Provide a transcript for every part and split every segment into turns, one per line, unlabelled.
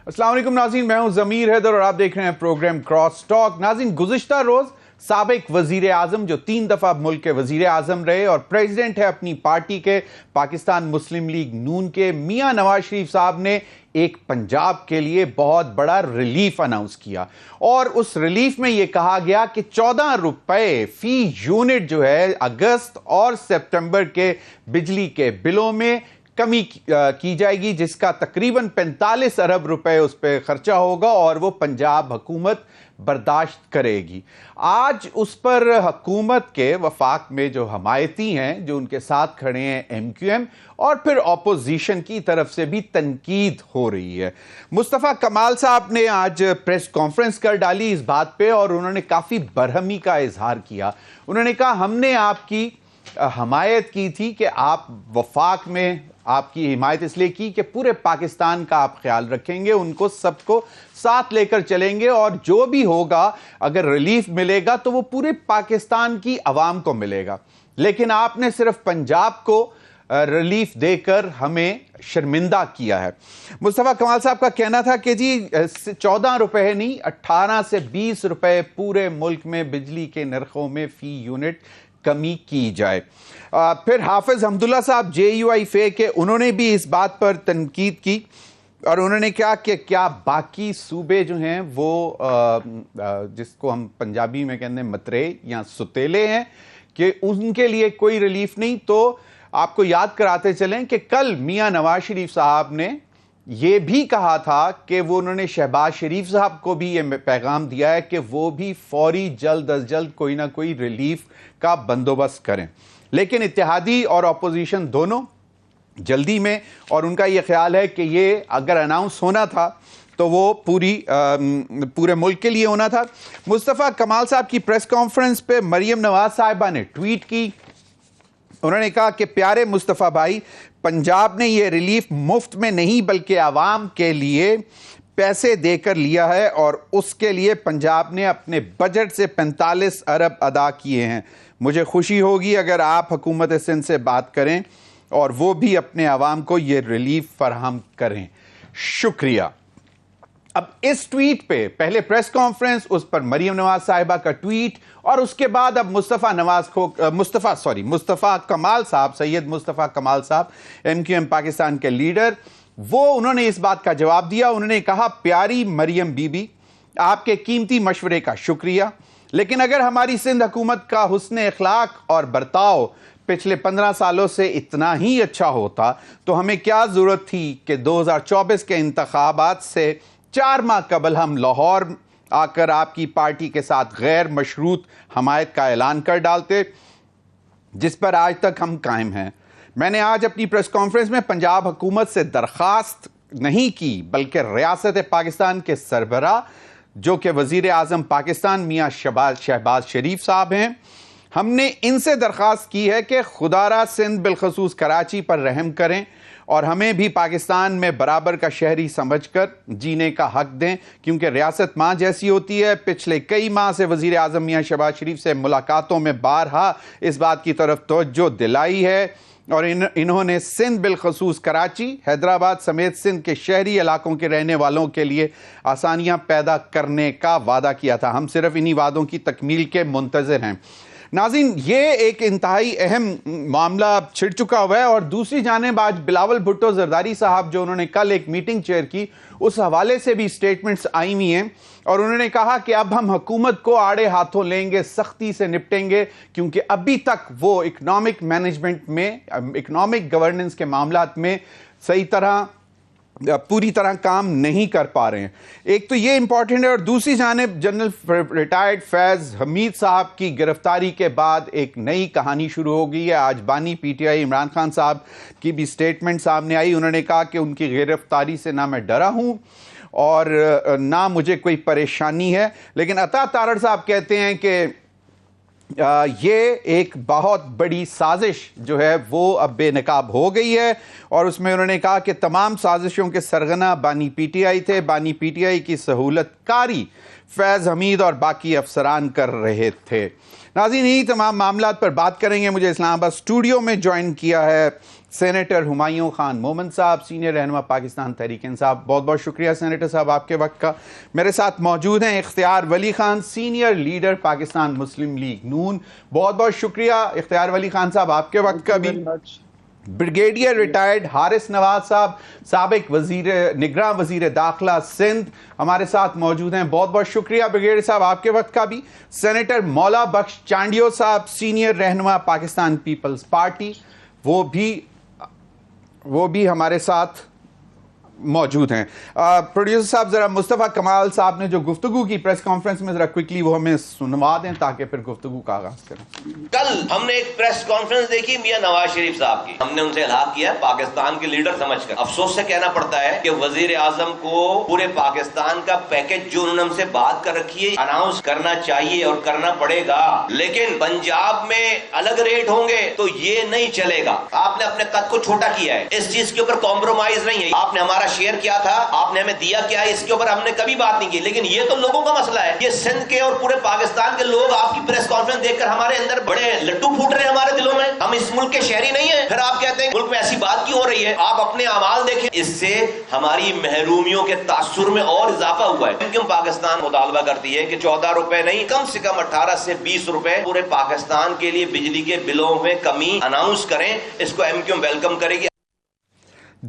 अस्सलाम वालेकुम नाज़रीन, मैं हूं ज़मीर हैदर और आप देख रहे हैं प्रोग्राम क्रॉस टॉक। नाज़रीन, गुज़िश्ता रोज़ साबिक वज़ीर आज़म जो 3 दफ़ा मुल्क के वज़ीर आज़म रहे और प्रेसिडेंट है अपनी पार्टी के पाकिस्तान मुस्लिम लीग नून के, मियां नवाज शरीफ साहब ने एक पंजाब के लिए बहुत बड़ा रिलीफ अनाउंस किया और उस रिलीफ में यह कहा गया कि 14 रुपए फी यूनिट जो है अगस्त और सितंबर के बिजली के बिलों में कमी की जाएगी, जिसका तकरीबन 45 अरब रुपए उस पर खर्चा होगा और वो पंजाब हुकूमत बर्दाश्त करेगी। आज उस पर हुकूमत के वफाक में जो हमायती हैं, जो उनके साथ खड़े हैं MQM, और फिर अपोजिशन की तरफ से भी तनकीद हो रही है। मुस्तफ़ा कमाल साहब ने आज प्रेस कॉन्फ्रेंस कर डाली इस बात पे और उन्होंने काफ़ी बरहमी का इजहार किया। उन्होंने कहा हमने आपकी हमायत की थी कि आप वफाक में आपकी हिमायत इसलिए की कि पूरे पाकिस्तान का आप ख्याल रखेंगे, उनको सबको साथ लेकर चलेंगे और जो भी होगा अगर रिलीफ मिलेगा तो वो पूरे पाकिस्तान की आवाम को मिलेगा। लेकिन आपने सिर्फ पंजाब को रिलीफ देकर हमें शर्मिंदा किया है। मुस्तफ़ा कमाल साहब का कहना था कि जी 14 रुपए नहीं 18 से 20 रुपए पूरे मुल्क में बिजली के नरखों में फी यूनिट कमी की जाए। फिर हाफिज हमदुल्ला साहब JUI के, उन्होंने भी इस बात पर तनकीद की और उन्होंने कहा कि क्या बाकी सूबे जो हैं वो जिसको हम पंजाबी में कहते हैं मतरे या सुतेले हैं कि उनके लिए कोई रिलीफ नहीं। तो आपको याद कराते चलें कि कल मियां नवाज शरीफ साहब ने ये भी कहा था कि वो उन्होंने शहबाज शरीफ साहब को भी ये पैगाम दिया है कि वो भी फौरी जल्द अज जल्द कोई ना कोई रिलीफ का बंदोबस्त करें। लेकिन इत्तेहादी और अपोजिशन दोनों जल्दी में, और उनका ये ख्याल है कि ये अगर अनाउंस होना था तो वो पूरे मुल्क के लिए होना था। मुस्तफ़ा कमाल साहब की प्रेस कॉन्फ्रेंस पे मरियम नवाज साहिबा ने ट्वीट की। उन्होंने कहा कि प्यारे मुस्तफ़ा भाई, पंजाब ने ये रिलीफ मुफ्त में नहीं बल्कि आवाम के लिए पैसे देकर लिया है और उसके लिए पंजाब ने अपने बजट से 45 अरब अदा किए हैं। मुझे खुशी होगी अगर आप हुकूमत सिंध से बात करें और वो भी अपने आवाम को ये रिलीफ फराहम करें। शुक्रिया। अब इस ट्वीट पे पहले प्रेस कॉन्फ्रेंस, उस पर मरियम नवाज साहिबा का ट्वीट और उसके बाद अब मुस्तफ़ा कमाल साहब, सैयद मुस्तफ़ा कमाल साहब MQM पाकिस्तान के लीडर, वो उन्होंने इस बात का जवाब दिया। उन्होंने कहा, प्यारी मरियम बीबी, आपके कीमती मशवरे का शुक्रिया, लेकिन अगर हमारी सिंध हुकूमत का हुस्न अखलाक और बर्ताव पिछले 15 सालों से इतना ही अच्छा होता तो हमें क्या जरूरत थी कि 2024 के इंतखाबात से 4 माह कबल हम लाहौर आकर आपकी पार्टी के साथ गैर मशरूत हमायत का ऐलान कर डालते, जिस पर आज तक हम कायम हैं। मैंने आज अपनी प्रेस कॉन्फ्रेंस में पंजाब हुकूमत से दरख्वास्त नहीं की बल्कि रियासत पाकिस्तान के सरबराह जो कि वज़ीर आज़म पाकिस्तान मियां शहबाज शरीफ साहब हैं, हमने इनसे दरख्वास्त की है कि खुदारा सिंध बिलखसूस कराची पर रहम करें और हमें भी पाकिस्तान में बराबर का शहरी समझकर जीने का हक दें, क्योंकि रियासत माँ जैसी होती है। पिछले कई माह से वज़ीर आज़म मियां शहबाज शरीफ से मुलाकातों में बारहा इस बात की तरफ तवज्जो दिलाई है और इन्होंने सिंध बिलखसूस कराची, हैदराबाद समेत सिंध के शहरी इलाकों के रहने वालों के लिए आसानियां पैदा करने का वादा किया था। हम सिर्फ इन्हीं वादों की तकमील के मुंतज़िर हैं। नाज़रीन, ये एक इंतहाई अहम मामला छिड़ चुका हुआ है और दूसरी जानिब आज बिलावल भुट्टो जरदारी साहब जो उन्होंने कल एक मीटिंग चेयर की, उस हवाले से भी स्टेटमेंट्स आई हुई हैं और उन्होंने कहा कि अब हम हुकूमत को आड़े हाथों लेंगे, सख्ती से निपटेंगे, क्योंकि अभी तक वो इकनॉमिक मैनेजमेंट में, इकनॉमिक गवर्नेंस के मामलात में सही तरह पूरी तरह काम नहीं कर पा रहे हैं। एक तो ये इंपॉर्टेंट है और दूसरी जानिब जनरल रिटायर्ड फैज़ हमीद साहब की गिरफ्तारी के बाद एक नई कहानी शुरू हो गई है। आज बानी PTI इमरान खान साहब की भी स्टेटमेंट सामने आई। उन्होंने कहा कि उनकी गिरफ्तारी से ना मैं डरा हूँ और ना मुझे कोई परेशानी है, लेकिन अता तारड़ साहब कहते हैं कि ये एक बहुत बड़ी साजिश जो है वो अब बेनकाब हो गई है और उसमें उन्होंने कहा कि तमाम साजिशों के सरगना बानी PTI थे, बानी PTI की सहूलतकारी फैज़ हमीद और बाकी अफसरान कर रहे थे। नाज़रीन, यही तमाम मामलात पर बात करेंगे। मुझे इस्लामाबाद स्टूडियो में ज्वाइन किया है سینیٹر ہمایوں خان مومن صاحب، سینئر رہنما پاکستان تحریک انصاف، بہت بہت شکریہ سینیٹر صاحب آپ کے وقت کا. میرے ساتھ موجود ہیں اختیار ولی خان، سینئر لیڈر پاکستان مسلم لیگ نون، بہت بہت شکریہ اختیار ولی خان صاحب آپ کے وقت کا بھی. بریگیڈیئر ریٹائرڈ حارث نواز صاحب، سابق نگراں وزیر داخلہ سندھ ہمارے ساتھ موجود ہیں، بہت بہت شکریہ بریگیڈیئر صاحب آپ کے وقت کا بھی. سینیٹر مولا بخش چانڈیو صاحب، سینئر رہنما پاکستان پیپلز پارٹی، وہ بھی ہمارے ساتھ موجود ہیں. پروڈیوسر صاحب ذرا مصطفیٰ کمال صاحب نے جو گفتگو کی پریس کانفرنس میں ذرا کوئکلی وہ ہمیں سنوا دیں تاکہ پھر گفتگو کا آغاز کریں.
کل ہم نے ایک پریس کانفرنس دیکھی میاں نواز شریف صاحب کی، ہم نے ان سے الحاق کیا پاکستان کے لیڈر سمجھ کر. افسوس سے کہنا پڑتا ہے کہ وزیر اعظم کو پورے پاکستان کا پیکج جو انہوں نے ہم سے بات کر رکھی ہے اناؤنس کرنا چاہیے اور کرنا پڑے گا، لیکن پنجاب میں الگ ریٹ ہوں گے تو یہ نہیں چلے گا. آپ نے اپنے قد کو چھوٹا کیا ہے، اس چیز کے اوپر کمپرومائز نہیں ہے. آپ نے ہمارا شیئر کیا تھا، آپ نے ہمیں دیا کیا ہے، اس کے اوپر ہم نے کبھی بات نہیں کی. لیکن یہ تو لوگوں کا مسئلہ ہے، یہ سندھ کے اور پورے پاکستان کے لوگ آپ کی پریس کانفرنس دیکھ کر ہمارے اندر بڑے لڈو پھوٹ رہے ہیں ہمارے دلوں میں. ہم اس ملک کے شہری نہیں ہیں، پھر آپ کہتے ہیں ملک میں ایسی بات کیوں ہو رہی ہے؟ آپ اپنے اعمال دیکھیں. اس سے ہماری محرومیوں کے تاثر میں اور اضافہ ہوا ہے. کیوں پاکستان مطالبہ کرتی ہے کہ 14 روپے نہیں، کم سے کم 18 سے 20 روپے پورے پاکستان کے لیے بجلی کے بلوں میں کمی اناؤنس کریں. اس کو MQM ویلکم کرے گی.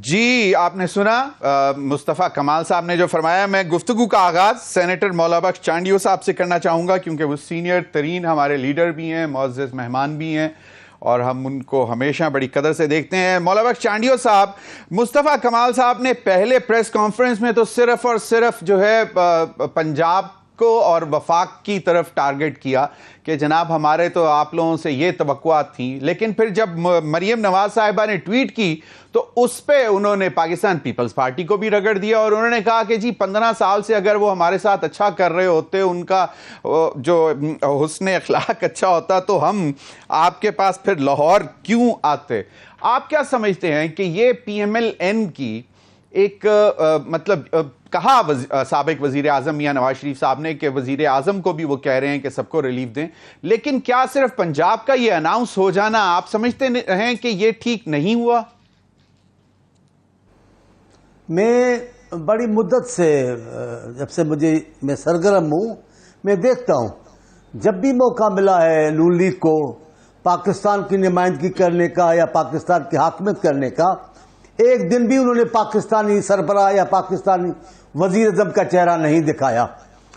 جی آپ نے سنا مصطفیٰ کمال صاحب نے جو فرمایا. میں گفتگو کا آغاز سینیٹر مولا بخش چانڈیو صاحب سے کرنا چاہوں گا کیونکہ وہ سینئر ترین ہمارے لیڈر بھی ہیں، معزز مہمان بھی ہیں اور ہم ان کو ہمیشہ بڑی قدر سے دیکھتے ہیں. مولا بخش چانڈیو صاحب، مصطفیٰ کمال صاحب نے پہلے پریس کانفرنس میں تو صرف اور صرف جو ہے پنجاب کو اور وفاق کی طرف ٹارگٹ کیا کہ جناب ہمارے تو آپ لوگوں سے یہ توقعات تھیں، لیکن پھر جب مریم نواز صاحبہ نے ٹویٹ کی تو اس پہ انہوں نے پاکستان پیپلز پارٹی کو بھی رگڑ دیا اور انہوں نے کہا کہ جی 15 سال سے اگر وہ ہمارے ساتھ اچھا کر رہے ہوتے، ان کا جو حسن اخلاق اچھا ہوتا تو ہم آپ کے پاس پھر لاہور کیوں آتے. آپ کیا سمجھتے ہیں کہ یہ PMLN کی ایک مطلب کہا سابق وزیر اعظم میاں نواز شریف صاحب نے کہ وزیر اعظم کو بھی وہ کہہ رہے ہیں کہ سب کو ریلیف دیں، لیکن کیا صرف پنجاب کا یہ اناؤنس ہو جانا آپ سمجھتے ہیں کہ یہ ٹھیک نہیں ہوا؟
میں بڑی مدت سے جب سے میں سرگرم ہوں، میں دیکھتا ہوں جب بھی موقع ملا ہے نون لیگ کو پاکستان کی نمائندگی کرنے کا یا پاکستان کی حاکمیت کرنے کا، ایک دن بھی انہوں نے پاکستانی سربراہ یا پاکستانی وزیر اعظم کا چہرہ نہیں دکھایا.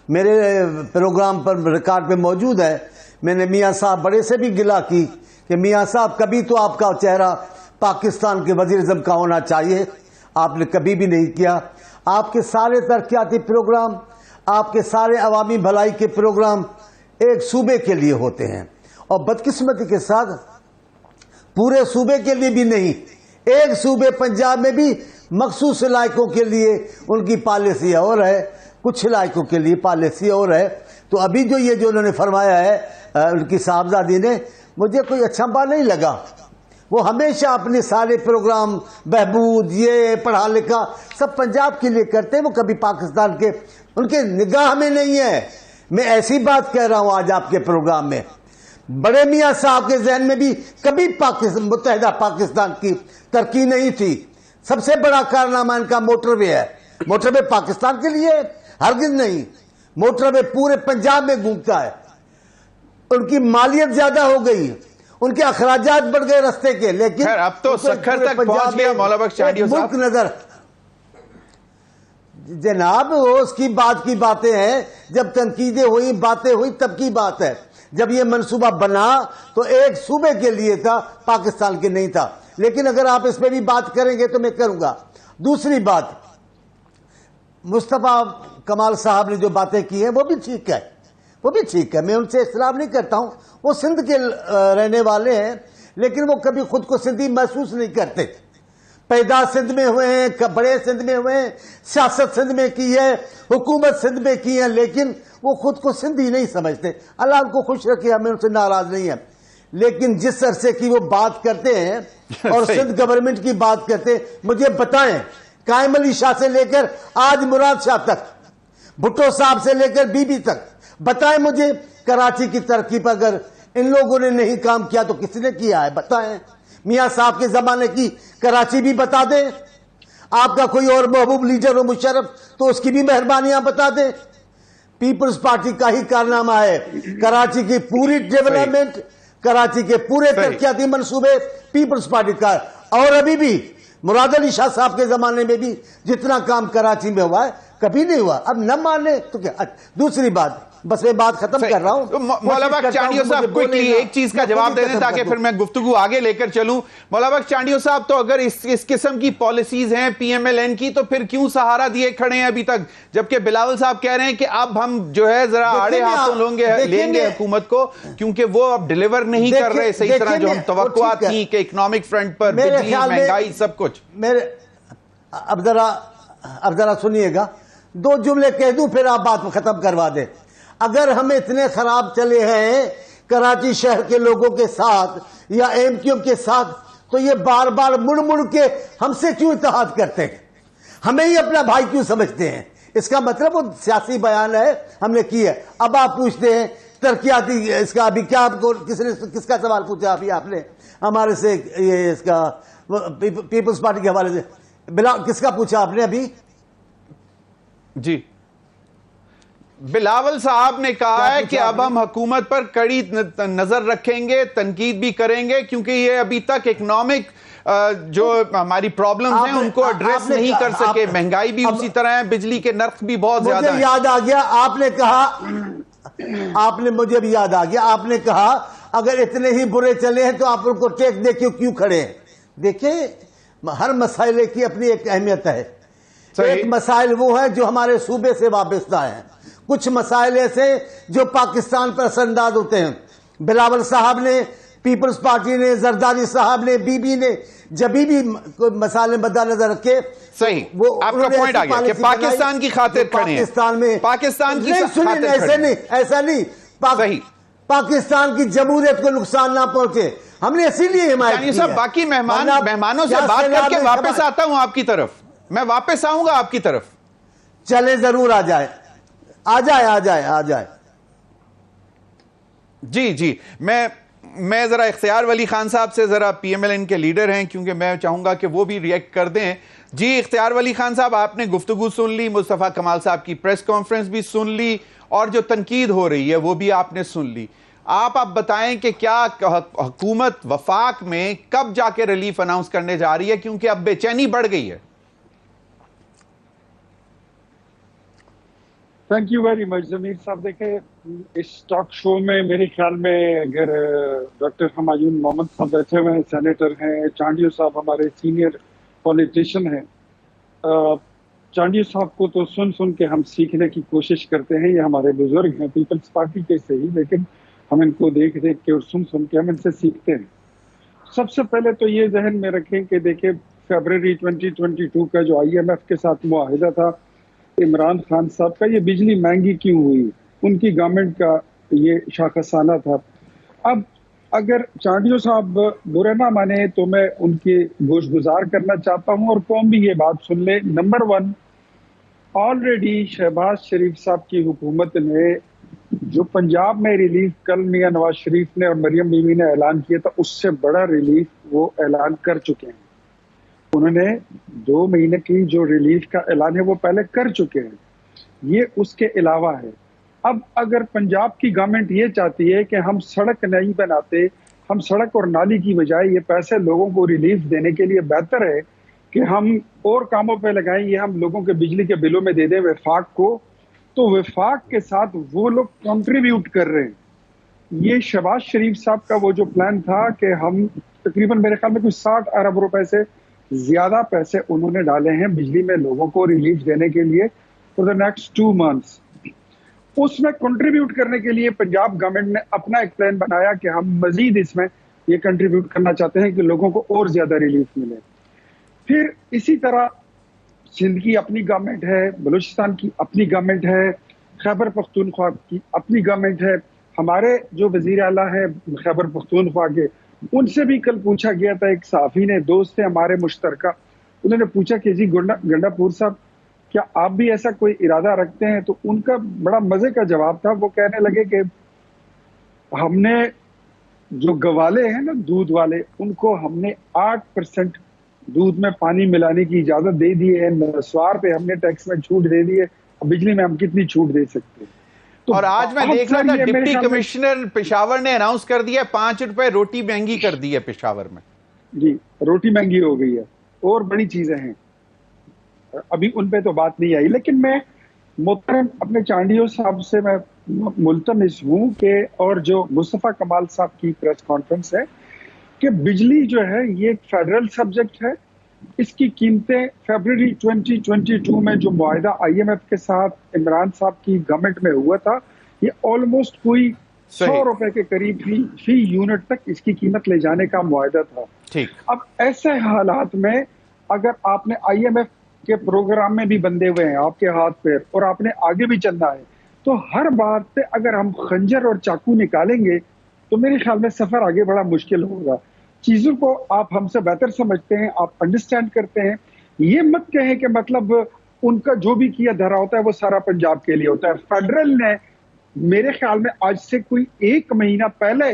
میرے پروگرام پر ریکارڈ پہ موجود ہے، میں نے میاں صاحب بڑے سے بھی گلا کی کہ میاں صاحب کبھی تو آپ کا چہرہ پاکستان کے وزیر اعظم کا ہونا چاہیے. آپ نے کبھی بھی نہیں کیا. آپ کے سارے ترقیاتی پروگرام، آپ کے سارے عوامی بھلائی کے پروگرام ایک صوبے کے لیے ہوتے ہیں اور بدقسمتی کے ساتھ پورے صوبے کے لیے بھی نہیں، ایک صوبے پنجاب میں بھی مخصوص علاقوں کے لیے ان کی پالیسی اور ہے، کچھ علاقوں کے لیے پالیسی اور ہے. تو ابھی جو انہوں نے فرمایا ہے ان کی صاحبزادی نے، مجھے کوئی اچھا بات نہیں لگا. وہ ہمیشہ اپنے سارے پروگرام بہبود، یہ پڑھا لکھا سب پنجاب کے لیے کرتے ہیں، وہ کبھی پاکستان کے ان کے نگاہ میں نہیں ہے. میں ایسی بات کہہ رہا ہوں آج آپ کے پروگرام میں، بڑے میاں صاحب کے ذہن میں بھی کبھی متحدہ پاکستان کی ترقی نہیں تھی. سب سے بڑا کارنامہ ان کا موٹر وے ہے. موٹر وے پاکستان کے لیے ہرگز نہیں، موٹر وے پورے پنجاب میں گھومتا ہے. ان کی مالیت زیادہ ہو گئی، ان کے اخراجات بڑھ گئے رستے کے، لیکن
اب تو سکھر تک پہنچ گیا مولا بخش چانڈیو صاحب.
ملک نظر جناب وہ اس کی بات کی باتیں ہیں، جب تنقیدیں ہوئی باتیں ہوئی تب کی بات ہے. جب یہ منصوبہ بنا تو ایک صوبے کے لیے تھا، پاکستان کے نہیں تھا. لیکن اگر آپ اس پہ بھی بات کریں گے تو میں کروں گا. دوسری بات، مصطفیٰ کمال صاحب نے جو باتیں کی ہیں وہ بھی ٹھیک ہے، وہ بھی ٹھیک ہے، میں ان سے اختلاف نہیں کرتا ہوں. وہ سندھ کے رہنے والے ہیں لیکن وہ کبھی خود کو سندھی محسوس نہیں کرتے. پیدا سندھ میں ہوئے ہیں، بڑے سندھ میں ہوئے ہیں، سیاست سندھ میں کی ہے، حکومت سندھ میں کی ہے، لیکن وہ خود کو سندھی نہیں سمجھتے. اللہ ان کو خوش رکھے، ہمیں ان سے ناراض نہیں ہے. لیکن جس عرصے کی وہ بات کرتے ہیں اور سندھ گورنمنٹ کی بات کرتے ہیں، مجھے بتائیں قائم علی شاہ سے لے کر آج مراد شاہ تک، بھٹو صاحب سے لے کر بی بی تک، بتائیں مجھے کراچی کی ترقی پر اگر ان لوگوں نے نہیں کام کیا تو کس نے کیا ہے؟ بتائیں. میاں صاحب کے زمانے کی کراچی بھی بتا دیں. آپ کا کوئی اور محبوب لیڈر ہو مشرف تو اس کی بھی مہربانیاں بتا دیں. پیپلز پارٹی کا ہی کارنامہ ہے کراچی کی پوری ڈیولپمنٹ, کراچی کے پورے ترقیاتی منصوبے پیپلز پارٹی کا ہے. اور ابھی بھی مراد علی شاہ صاحب کے زمانے میں بھی جتنا کام کراچی میں ہوا ہے کبھی نہیں ہوا. اب نہ مانے تو کیا. دوسری بات, بس میں بات ختم کر رہا ہوں.
مولا بخش چانڈیو صاحب کوئکلی ایک چیز کا جواب دے دیں تاکہ پھر میں گفتگو آگے لے کر چلوں. مولا بخش چانڈیو صاحب, تو اگر اس قسم کی پالیسیز ہیں پی ایم ایل این کی تو پھر کیوں سہارا دیے کھڑے ہیں ابھی تک, جبکہ بلاول صاحب کہہ رہے ہیں کہ اب ہم جو ہے ذرا آڑے ہاتھوں لیں گے حکومت کو, کیونکہ وہ اب ڈیلیور نہیں کر رہے صحیح طرح جو ہم توقعات تھیں کہ اکنامک فرنٹ پر بجلی, مہنگائی, سب کچھ.
اب ذرا سنیے گا, 2 جملے کہہ دوں پھر آپ بات ختم کروا دیں. اگر ہم اتنے خراب چلے ہیں کراچی شہر کے لوگوں کے ساتھ یا ایم کیو کے ساتھ, تو یہ بار بار مڑ کے ہم سے کیوں اتحاد کرتے ہیں, ہمیں ہی اپنا بھائی کیوں سمجھتے ہیں؟ اس کا مطلب وہ سیاسی بیان ہے ہم نے کی ہے. اب آپ پوچھتے ہیں ترقیاتی, اس کا ابھی کیا آپ کو کس کا سوال پوچھا ابھی آپ نے ہمارے سے, یہ اس کا پیپلز پارٹی کے حوالے سے کس کا پوچھا آپ نے ابھی؟
جی, بلاول صاحب نے کہا ہے کہ اب ہم حکومت پر کڑی نظر رکھیں گے, تنقید بھی کریں گے, کیونکہ یہ ابھی تک اکنامک جو ہماری پرابلمز ہیں ان کو ایڈریس نہیں کر سکے. مہنگائی بھی اسی طرح ہے, بجلی کے نرخ بھی بہت زیادہ ہیں.
مجھے یاد آ گیا آپ نے کہا, مجھے بھی یاد آ گیا آپ نے کہا اگر اتنے ہی برے چلے ہیں تو آپ ان کو ٹیک دے کے کیوں کھڑے ہیں. دیکھیں ہر مسئلے کی اپنی ایک اہمیت ہے. ایک مسائل وہ ہیں جو ہمارے صوبے سے وابستہ ہیں, کچھ مسائل ایسے جو پاکستان پر اثر انداز ہوتے ہیں. بلاول صاحب نے, پیپلز پارٹی نے, زرداری صاحب نے, بی بی نے جبھی بھی مسائل مد نظر رکھے,
صحیح آپ کا پوائنٹ آ گیا کہ پاکستان کی خاطر کھڑے ہیں. پاکستان کی خاطر
ایسا نہیں, پاکستان کی جمہوریت کو نقصان نہ پہنچے, ہم نے اسی لیے حمایت کی ہے.
باقی مہمانوں سے بات کر کے واپس آتا ہوں آپ کی طرف, میں واپس آؤں گا آپ کی طرف.
چلے ضرور آ جائے.
جی, میں ذرا اختیار ولی خان صاحب سے, ذرا پی ایم ایل این کے لیڈر ہیں, کیونکہ میں چاہوں گا کہ وہ بھی ریئیکٹ کر دیں. جی اختیار ولی خان صاحب, آپ نے گفتگو سن لی, مصطفیٰ کمال صاحب کی پریس کانفرنس بھی سن لی, اور جو تنقید ہو رہی ہے وہ بھی آپ نے سن لی. آپ بتائیں کہ کیا حکومت وفاق میں کب جا کے ریلیف اناؤنس کرنے جا رہی ہے, کیونکہ اب بے چینی بڑھ گئی ہے.
تھینک یو ویری مچ ضمیر صاحب. دیکھیں اس ٹاک شو میں میرے خیال میں اگر ڈاکٹر ہمایون محمد صاحب بیٹھے ہوئے ہیں, سینیٹر ہیں, چانڈیو صاحب ہمارے سینئر پولیٹیشین ہیں, چانڈیو صاحب کو تو سن کے ہم سیکھنے کی کوشش کرتے ہیں. یہ ہمارے بزرگ ہیں پیپلز پارٹی کے سے ہی, لیکن ہم ان کو دیکھ کے اور سن کے ہم ان سے سیکھتے ہیں. سب سے پہلے تو یہ ذہن میں رکھیں کہ دیکھیں فیبرری 2022 کا جو آئی ایم ایف کے ساتھ معاہدہ تھا عمران خان صاحب کا, یہ بجلی مہنگی کیوں ہوئی, ان کی گورنمنٹ کا یہ شاخسانہ تھا. اب اگر چانڈیو صاحب برے نہ مانے تو میں ان کے گوش گزار کرنا چاہتا ہوں, اور قوم بھی یہ بات سن لے. نمبر 1, آلریڈی شہباز شریف صاحب کی حکومت نے جو پنجاب میں ریلیف کل میاں نواز شریف نے اور مریم بیوی نے اعلان کیا تھا, اس سے بڑا ریلیف وہ اعلان کر چکے ہیں. انہوں نے 2 مہینے کی جو ریلیف کا اعلان ہے وہ پہلے کر چکے ہیں, یہ اس کے علاوہ ہے. اب اگر پنجاب کی گورنمنٹ یہ چاہتی ہے کہ ہم سڑک نہیں بناتے, ہم سڑک اور نالی کی بجائے یہ پیسے لوگوں کو ریلیف دینے کے لیے بہتر ہے کہ ہم اور کاموں پہ لگائیں, یہ ہم لوگوں کے بجلی کے بلوں میں دے دیں وفاق کو, تو وفاق کے ساتھ وہ لوگ کنٹریبیوٹ کر رہے ہیں. یہ شہباز شریف صاحب کا وہ جو پلان تھا کہ ہم تقریباً میرے خیال میں کوئی 60 ارب روپے سے زیادہ پیسے انہوں نے ڈالے ہیں بجلی میں لوگوں کو ریلیف دینے کے لیے فور دا نیکسٹ 2 months. اس میں کنٹریبیوٹ کرنے کے لیے پنجاب گورنمنٹ نے اپنا ایک پلان بنایا کہ ہم مزید اس میں یہ کنٹریبیوٹ کرنا چاہتے ہیں کہ لوگوں کو اور زیادہ ریلیف ملے. پھر اسی طرح سندھ کی اپنی گورنمنٹ ہے, بلوچستان کی اپنی گورنمنٹ ہے, خیبر پختونخوا کی اپنی گورنمنٹ ہے. ہمارے جو وزیر اعلیٰ ہے خیبر پختونخوا کے, ان سے بھی کل پوچھا گیا تھا, ایک صحافی نے, دوست تھے ہمارے مشترکہ, انہوں نے پوچھا کہ جی گنڈا پور صاحب کیا آپ بھی ایسا کوئی ارادہ رکھتے ہیں؟ تو ان کا بڑا مزے کا جواب تھا. وہ کہنے لگے کہ ہم نے जो गवाले हैं ना दूध वाले, उनको हमने 8% दूध में पानी मिलाने की इजाजत दे दी है, नस्वार पे हमने टैक्स में छूट दे दी है, बिजली में हम कितनी छूट दे सकते हैं। तो
और आज मैं देख रहा था
ये मेरे
डिप्टी
ख्याल में-
कमिश्नर पेशावर ने अनाउंस कर दिया 5 रुपए रोटी महंगी कर दी है पेशावर में।
जी, रोटी महंगी हो गई है और बड़ी चीजें हैं, अभी उन पे तो बात नहीं आई। लेकिन मैं मोहतरम अपने चांडियो साहब से मैं मुल्तमिस हूँ कि, और जो मुस्तफा कमाल साहब की प्रेस कॉन्फ्रेंस है, कि बिजली जो है ये एक फेडरल सब्जेक्ट है। इसकी कीमतें फरवरी 2022 में जो मुआहिदा IMF के साथ इमरान साहब की गवर्नमेंट में हुआ था, ये ऑलमोस्ट कोई 100 रुपए के करीब फी यूनिट तक इसकी कीमत ले जाने का मुआहिदा था।
ठीक।
अब ऐसे हालात में अगर आपने IMF के प्रोग्राम में भी बंधे हुए हैं आपके हाथ पैर, और आपने आगे भी चलना है, तो हर बात पे अगर हम खंजर और चाकू निकालेंगे तो मेरे ख्याल में सफर आगे बड़ा मुश्किल होगा। चीजों को आप हमसे बेहतर समझते हैं, आप अंडरस्टैंड करते हैं। ये मत कहें कि मतलब उनका जो भी किया धरा होता है वो सारा पंजाब के लिए होता है। फेडरल ने मेरे ख्याल में आज से कोई 1 महीना पहले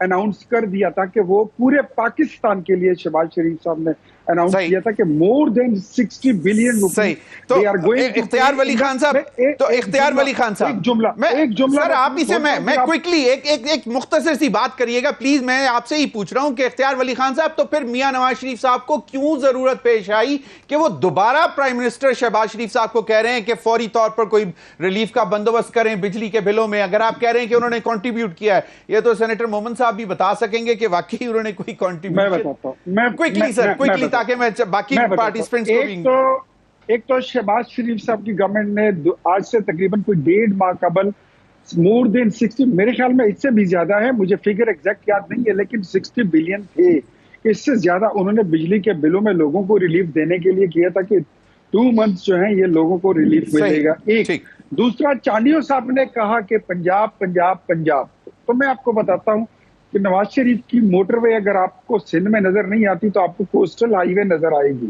अनाउंस कर दिया था कि वो पूरे पाकिस्तान के लिए, शहबाज शरीफ साहब ने अनाउंस किया था कि मोर देन 60 बिलियन
सही। तो इख्तियार वली खान साहब, तो इख्तियार वली खान साहब,
एक जुमला
सर आप इसे मैं क्विकली एक मुख्तसर सी बात करिएगा प्लीज। मैं आपसे ही पूछ रहा हूं कि इख्तियार वली खान साहब, तो फिर मियां नवाज शरीफ साहब को क्यों जरूरत पेश आई कि वो दोबारा प्राइम मिनिस्टर शहबाज शरीफ साहब को कह रहे हैं कि फौरी तौर पर कोई रिलीफ का बंदोबस्त करें बिजली के बिलों में? अगर आप कह रहे हैं कि उन्होंने कॉन्ट्रीब्यूट किया है, ये तो सेनेटर मोहम्मद साहब भी बता सकेंगे कि वाकई उन्होंने कोई कॉन्ट्रीब्यूट।
मैं बताता हूं
क्विकली सर, क्विकली, ताकि मैं बाकी पार्टिसिपेंट्स को भी।
एक तो शहबाज शरीफ साहब की गवर्नमेंट ने आज से तकरीबन कोई 1.5 माह कबल मोर देन 60, मेरे ख्याल में इससे भी ज्यादा है, मुझे फिगर एग्जैक्ट याद नहीं है, लेकिन 60 बिलियन थे, इससे ज्यादा उन्होंने बिजली के बिलों में लोगों को रिलीफ देने के लिए किया था कि 2 मंथ्स जो है ये लोगों को रिलीफ मिलेगा। एक दूसरा, चांडियो साहब ने कहा कि पंजाब पंजाब पंजाब, तो मैं आपको बताता हूं कि नवाज शरीफ की मोटरवे अगर आपको सिंध में नजर नहीं आती तो आपको कोस्टल हाईवे नजर आएगी।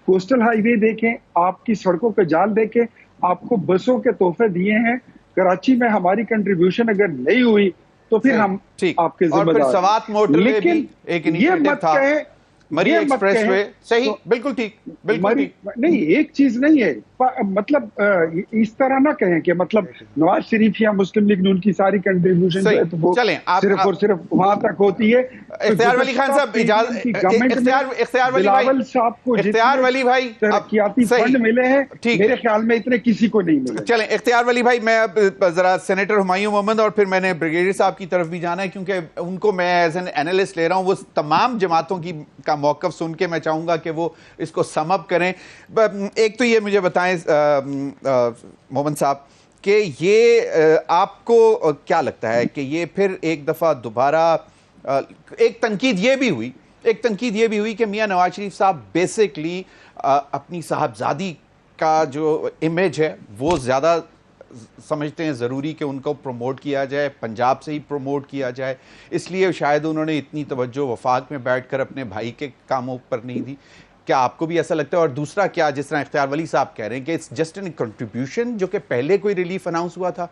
कोस्टल हाईवे देखें, आपकी सड़कों के जाल देखें, आपको बसों के तोहफे दिए हैं। कराची में हमारी कंट्रीब्यूशन अगर नहीं हुई तो फिर हम आपके जिम्मेदार।
सवात मोटरवे,
लेकिन
एक
ये मत कहे
मरी एक्सप्रेसवे, सही, बिल्कुल ठीक, बिल्कुल ठीक।
नहीं, एक चीज नहीं है, मतलब इस तरह ना कहें कि मतलब नवाज शरीफ या मुस्लिम लीग नून की सारी कंट्रीब्यूशन जो है तो वो सिर्फ और सिर्फ वहां तक होती है।
इख्तियार वली खान साहब, इख्तियार वली भाई
तरक्याती फंड मिले हैं, मेरे ख्याल में इतने किसी को नहीं मिले।
चलें इख्तियार वली भाई, मैं जरा सेनेटर हुमायूं मोहम्मद और फिर मैंने ब्रिगेडियर साहब की तरफ भी जाना है, क्योंकि उनको मैं एज एन एनालिस्ट ले रहा हूं। वो तमाम जमातों की का मौक़िफ़ सुन के मैं चाहूंगा कि वो इसको सम अप करें। एक तो ये मुझे बताएं मोहम्मद साहब कि ये आपको क्या लगता है कि ये फिर एक दफ़ा दोबारा एक तनकीद ये भी हुई कि मियां नवाज शरीफ साहब बेसिकली अपनी साहबजादी का जो इमेज है वो ज़्यादा समझते हैं ज़रूरी कि उनको प्रमोट किया जाए, पंजाब से ही प्रमोट किया जाए, इसलिए शायद उन्होंने इतनी तवज्जो वफाक में बैठकर अपने भाई के कामों पर नहीं दी। क्या आपको भी ऐसा लगता है? और दूसरा, क्या जिस तरह इख्तियार वली साहब कह रहे हैं कि इट्स जस्ट एन कंट्रीब्यूशन, जो कि पहले कोई रिलीफ अनाउंस हुआ था?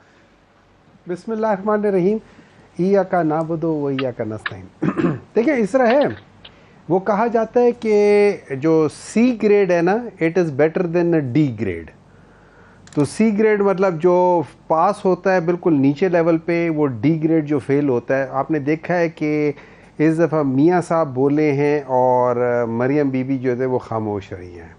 बिस्मिल्लाहिर्रहमानिर्रहीम, इय्याका नाबुदु व इय्याका नस्तईन। देखिए, इस तरह है, वो कहा जाता है कि जो सी ग्रेड है ना, it is better than D grade. तो सी ग्रेड मतलब जो पास होता है बिल्कुल नीचे लेवल पे, वो डी ग्रेड जो फेल होता है। आपने देखा है कि इस दफ़ा मियाँ साहब बोले हैं और मरियम बीबी जो थे वो खामोश रही हैं,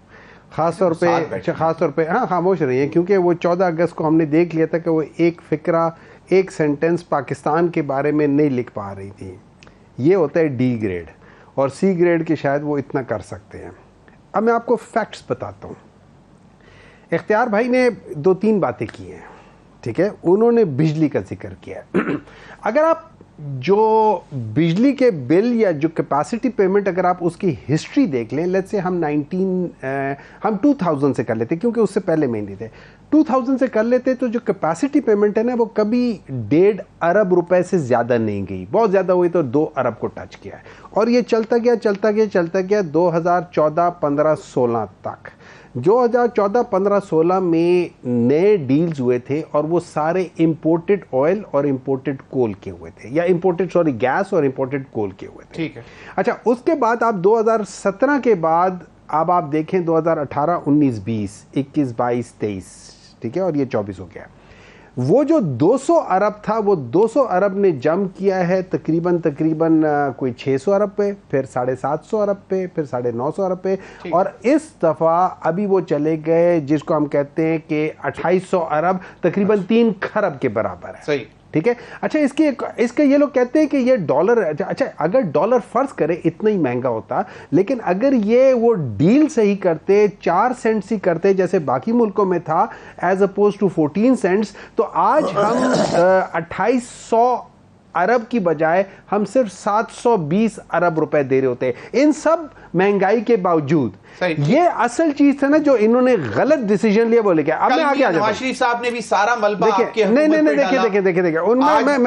ख़ास तौर पे हाँ खामोश रही हैं, क्योंकि वो 14 अगस्त को हमने देख लिया था कि वो एक फ़िक्रा, एक सेंटेंस पाकिस्तान के बारे में नहीं लिख पा रही थी। ये होता है डी ग्रेड, और सी ग्रेड के शायद वो इतना कर सकते हैं। अब मैं आपको फैक्ट्स बताता हूँ। इख्तियार भाई ने 2-3 बातें की हैं, ठीक है। उन्होंने बिजली का जिक्र किया है। अगर आप जो बिजली के बिल या जो कैपेसिटी पेमेंट, अगर आप उसकी हिस्ट्री देख लें, लेट्स से हम 2000 से कर लेते, क्योंकि उससे पहले महीने थे, 2000 से कर लेते, तो जो कैपेसिटी पेमेंट है ना, वो कभी 1.5 अरब रुपए से ज़्यादा नहीं गई। बहुत ज़्यादा हुई तो 2 अरब को टच किया है, और ये चलता गया 2014, 15, 16 तक, 2014, 15, 16 में नए डील्स हुए थे और वो सारे इंपोर्टेड ऑयल और इंपोर्टेड कोल के हुए थे, या इंपोर्टेड गैस और इंपोर्टेड कोल के हुए थे।
ठीक है।
अच्छा, उसके बाद आप 2017 के बाद अब आप देखें 2018, 19, 20, 21, 22, 23, ठीक है, और ये 24 हो गया। वो जो 200 अरब था, वो 200 अरब ने जंप किया है तकरीबन कोई 600 अरब पे, फिर 750 अरब पे, फिर 950 अरब पे, और इस दफ़ा अभी वो चले गए जिसको हम कहते हैं कि 2800 अरब, तकरीबन 3 खरब के बराबर है।
सही,
ठीक है। अच्छा, इसके ये लोग कहते हैं कि ये डॉलर, अच्छा अगर डॉलर फर्ज करे इतना ही महंगा होता, लेकिन अगर ये वो डील सही करते, 4 सेंट्स ही करते जैसे बाकी मुल्कों में था, एज अपोज टू 14 सेंट्स, तो आज हम 2800 अरब की बजाय हम सिर्फ 720 अरब रुपए दे रहे होते हैं, इन सब महंगाई के बावजूद। ये असल चीज था ना जो इन्होंने गलत डिसीजन लिया, बोले क्या। अब मैं आगे आ जाता हूं।
नवाज शरीफ साहब ने भी सारा मलबा आपके
नहीं, देखिए उनमें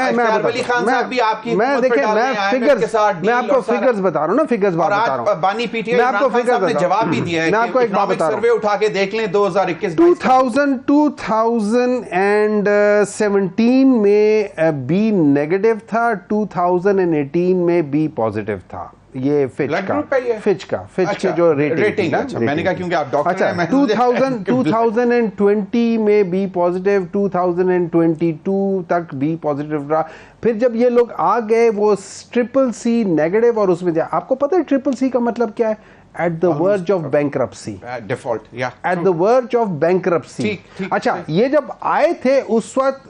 मैं आपको फिगर्स बता रहा हूं ना, फिगर्स बता रहा हूं।
बानी पीटीआई मैं आपको फिगर्स ने जवाब भी दिया है।
मैं आपको एक बात बता रहा हूं,
सर्वे उठा के देख लें 2021
2017 में बी नेगेटिव था, 2018 में बी पॉजिटिव था। ये फिच के जो रेटिंग है,
मैंने कहा क्योंकि आप डॉक्टर हैं।
2020 में बी पॉजिटिव, 2022 तक बी पॉजिटिव रहा। फिर जब ये लोग आ गए वो CCC नेगेटिव, और उसमें आपको पता है CCC का मतलब क्या है? At the verge of bankruptcy,
default, yeah,
at the verge of bankruptcy। अच्छा, ये जब आए थे उस वक्त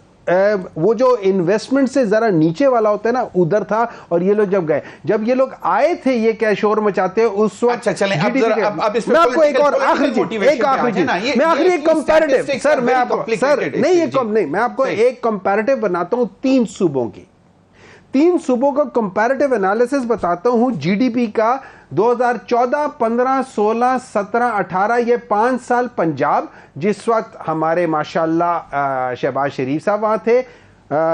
वो जो इन्वेस्टमेंट से जरा नीचे वाला होता है ना, उधर था, और ये लोग जब ये लोग आए थे, ये क्या शोर मचाते हैं उस वक्त।
अच्छा, चलें,
मैं आपको एक और आखिरी चीज, मैं आखिरी एक कंपैरेटिव, सर मैं आपको मैं आपको एक कंपैरेटिव बनाता हूं 3 सूबों की, 3 सूबों का कंपैरेटिव एनालिसिस बताता हूं जीडीपी का। 2014, 15, 16, 17, 18, ये 5 साल पंजाब, जिस वक्त हमारे माशाल्लाह शहबाज शरीफ साहब वहां थे,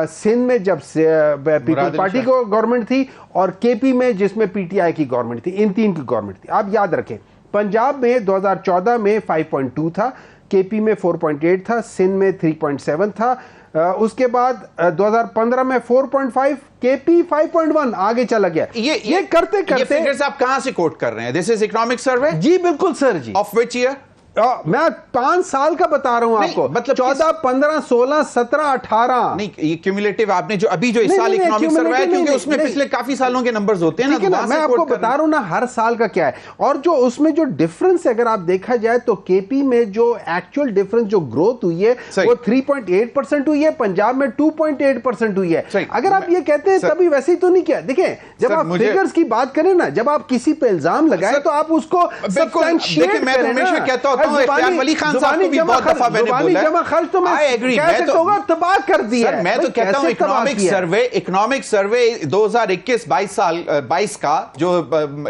सिंध में जब से पीपल्स पार्टी को गवर्नमेंट थी, और केपी में जिसमें पीटीआई की गवर्नमेंट थी, इन 3 की गवर्नमेंट थी। आप याद रखें, पंजाब में 2014 में 5.2 था, केपी में 4.8 था, सिंध में 3.7 था, उसके बाद 2015 में 4.5, केपी 5.1, आगे चला गया। ये करते
ये फिगर्स आप कहां से कोट कर रहे हैं? This is economic survey?
जी बिल्कुल सर जी।
Of which year?
मैं 5 साल का बता रहा हूं आपको, मतलब 14, 15, 16, 17, 18
नहीं, ये क्यूमुलेटिव आपने जो अभी जो इस साल इकोनॉमिक सर्वे है, क्योंकि उसमें पिछले काफी सालों के नंबर्स होते हैं ना,
मैं आपको बता रहा हूं ना हर साल का क्या है। और जो उसमें जो डिफरेंस अगर आप देखा जाए तो केपी में जो एक्चुअल डिफरेंस जो ग्रोथ हुई है वो 3.8% हुई है, पंजाब में 2.8% हुई है। अगर आप ये कहते हैं तभी वैसे ही तो नहीं किया। देखिए, जब आप फिगर्स की बात करें ना, जब आप किसी पे इल्जाम लगाए तो आप उसको सब्सटेंशिएट करें।
मैं हमेशा कहता हूं वली खान साहब को भी बहुत दफा मैंने बोला है,
जमा खर्च तो मैं कह सकता हूं तबाह कर दिया है।
मैं तो कहता हूं इकोनॉमिक सर्वे 2021-22 का जो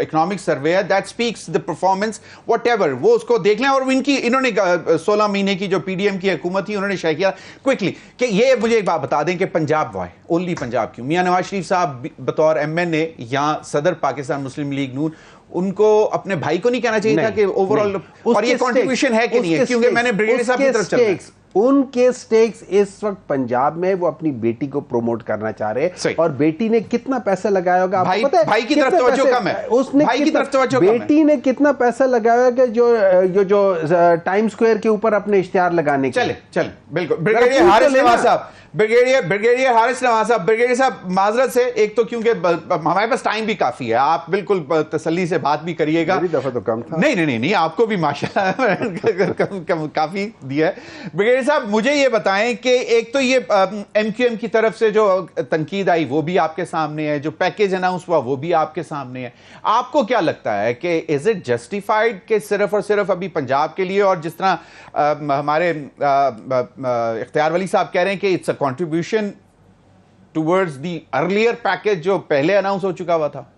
इकोनॉमिक सर्वे है, that speaks the performance whatever, वो उसको देख लें। और इन्होंने 16 महीने की जो पीडीएम की हुकूमत थी, उन्होंने शेयर किया क्विकली कि ये मुझे एक बात बता दें कि पंजाब वाई ओनली पंजाब क्यों? मियां नवाज शरीफ साहब बतौर MNA या सदर पाकिस्तान मुस्लिम लीग नून, उनको अपने भाई को नहीं कहना चाहिए था कि ओवरऑल, और ये कंट्रीब्यूशन है कि नहीं है? क्योंकि मैंने ब्रिगेडियर साहब की तरफ चला,
उनके स्टेक्स इस वक्त पंजाब में वो अपनी बेटी को प्रमोट करना चाह रहे हैं, और बेटी ने कितना पैसा लगाया होगा आपको पता है?
भाई की तरफ तवज्जो कम है,
उसने
भाई की तरफ तवज्जो कम है।
बेटी ने कितना पैसा लगाया होगा जो टाइम स्क्वायर के ऊपर अपने इश्तिहार लगाने के?
चल बिल्कुल। ब्रिगेडियर हारिस नवाज साहब, ब्रिगेडियर हारिस नवाज साहब, ब्रिगेडियर साहब माजरत से, एक तो क्योंकि हमारे पास टाइम भी काफी है, आप बिल्कुल तसल्ली से बात भी करिएगा।
मेरी दफा तो कम था।
नहीं, आपको भी माशाल्लाह काफी दिया है। ब्रिगेडियर साहब, मुझे ये बताएं कि एक तो ये MQM की तरफ से जो तनकीद आई वो भी आपके सामने है, जो पैकेज अनाउंस हुआ वो भी आपके सामने है। आपको क्या लगता है कि इज इट जस्टिफाइड कि सिर्फ और सिर्फ अभी पंजाब के लिए, और जिस तरह हमारे इख्तियार वली साहब कह रहे हैं कि it's a contribution towards the earlier package जो पहले अनाउंस हो चुका हुआ था?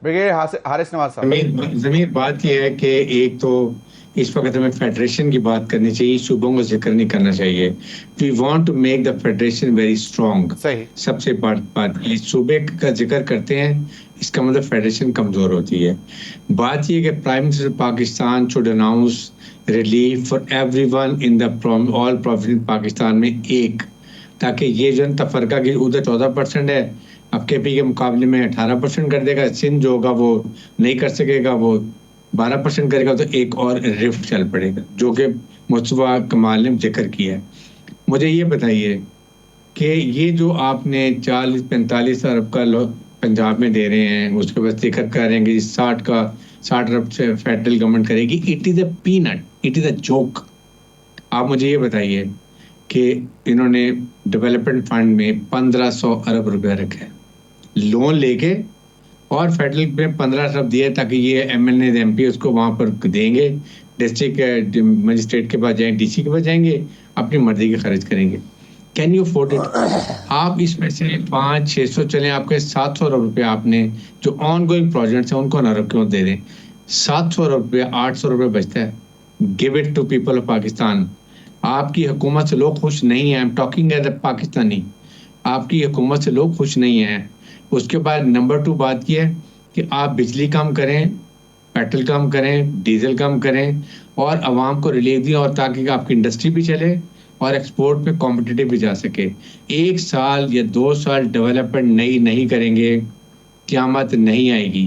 ब्रिगेडियर हारिस नवाज साहब,
जमीर बात यह है कि एक तो इस वक्त हमें फेडरेशन की बात करनी चाहिए, सूबों का जिक्र नहीं करना चाहिए। We want to make the federation very strong. सबसे बात सूबे का जिक्र करते हैं, इसका मतलब फेडरेशन कमजोर होती है। बात यह कि prime minister Pakistan should announce relief for everyone in the all province Pakistan में एक, ताकि ये जो तफरका की उधर 14% है, अब KP के मुकाबले में 18% कर देगा, सिंध जो होगा वो नहीं कर सकेगा, वो 12% करेगा, तो एक और रिफ्ट चल पड़ेगा, जो कि मुस्तफा कमाल ने जिक्र किया है। मुझे ये बताइए कि ये जो आपने 40-45 अरब का पंजाब में दे रहे हैं, उसके बाद जिक्र कर रहे हैं कि 60 अरब से फेडरल गवर्नमेंट करेगी, it is a peanut, it is a joke. आप मुझे ये बताइए कि इन्होंने डेवलपमेंट फंड में 1500 अरब रुपया रखा है लोन लेके, और फेडरल में 15 अरब दिए ताकि ये MLA MP उसको वहाँ पर देंगे, डिस्ट्रिक्ट मजिस्ट्रेट के पास जाएंगे, DC के पास जाएंगे, अपनी मर्जी के खर्च करेंगे। Can you afford it? आप इसमें से 500-600 चले, आपके 700 अरब रुपये आपने जो ऑन गोइंग प्रोजेक्ट्स हैं उनको न क्यों दे दें? 700 अरब रुपये, 800 रुपये बचता है, give it to people of Pakistan. आपकी हुकूमत से लोग खुश नहीं हैं, I am talking as a Pakistani, आपकी हुकूमत से लोग खुश नहीं हैं। उसके बाद नंबर 2 बात की है कि आप बिजली कम करें, पेट्रोल कम करें, डीजल कम करें, और आवाम को रिलीफ दें, और ताकि आपकी इंडस्ट्री भी चले और एक्सपोर्ट पे कॉम्पिटिटिव भी जा सके। 1 साल या 2 साल डेवलपमेंट नहीं करेंगे, क़यामत नहीं आएगी,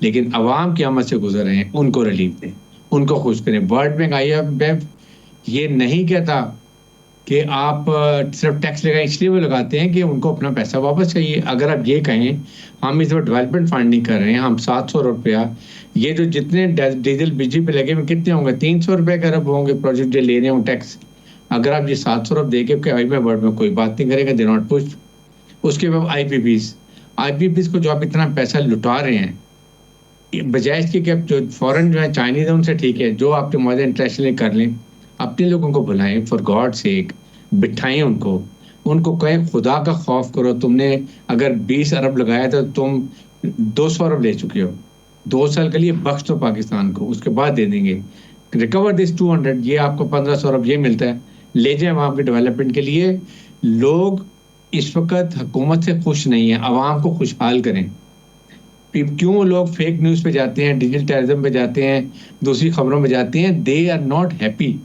लेकिन आवाम क़यामत से गुजर रहे हैं, उनको रिलीफ दें, उनको खुश करें। वर्ल्ड बैंक IMF ये नहीं कहता कि आप सिर्फ टैक्स लगाएं, इसलिए वो लगाते हैं कि उनको अपना पैसा वापस चाहिए। अगर आप ये कहें हम इस वक्त डेवलपमेंट फंड नहीं कर रहे हैं, हम 700 रुपया, ये जो जितने डीजल बिजली पे लगे हुए कितने होंगे, 300 रुपये के अरब होंगे प्रोजेक्ट जो ले रहे हैं टैक्स। अगर आप ये 700 रुपये दे के वर्ल्ड में कोई बात नहीं करेगा, दे नॉट पुश। उसके बाद IPPs को जो आप इतना पैसा लुटा रहे हैं, बजाय इसके कि आप जो फॉरेन जो है चाइनीज है उनसे ठीक है, जो आपके मुआहदे इंटरनेशनल कर लें, अपने लोगों को बुलाएं, फॉर गॉड सेक बिठाएं उनको कहें खुदा का खौफ करो। तुमने अगर 20 अरब लगाया तो तुम 200 अरब ले चुके हो, 2 साल के लिए बख्श दो पाकिस्तान को, उसके बाद दे देंगे। रिकवर दिस 200, ये आपको 1500 अरब ये मिलता है, ले जाएं वहाँ के डेवलपमेंट के लिए। लोग इस वक्त हुकूमत से खुश नहीं है, आवाम को खुशहाल करें। क्यों लोग फेक न्यूज़ पे जाते हैं, डिजिटल टेररिज्म पे जाते हैं, दूसरी खबरों में जाते हैं? They are not happy,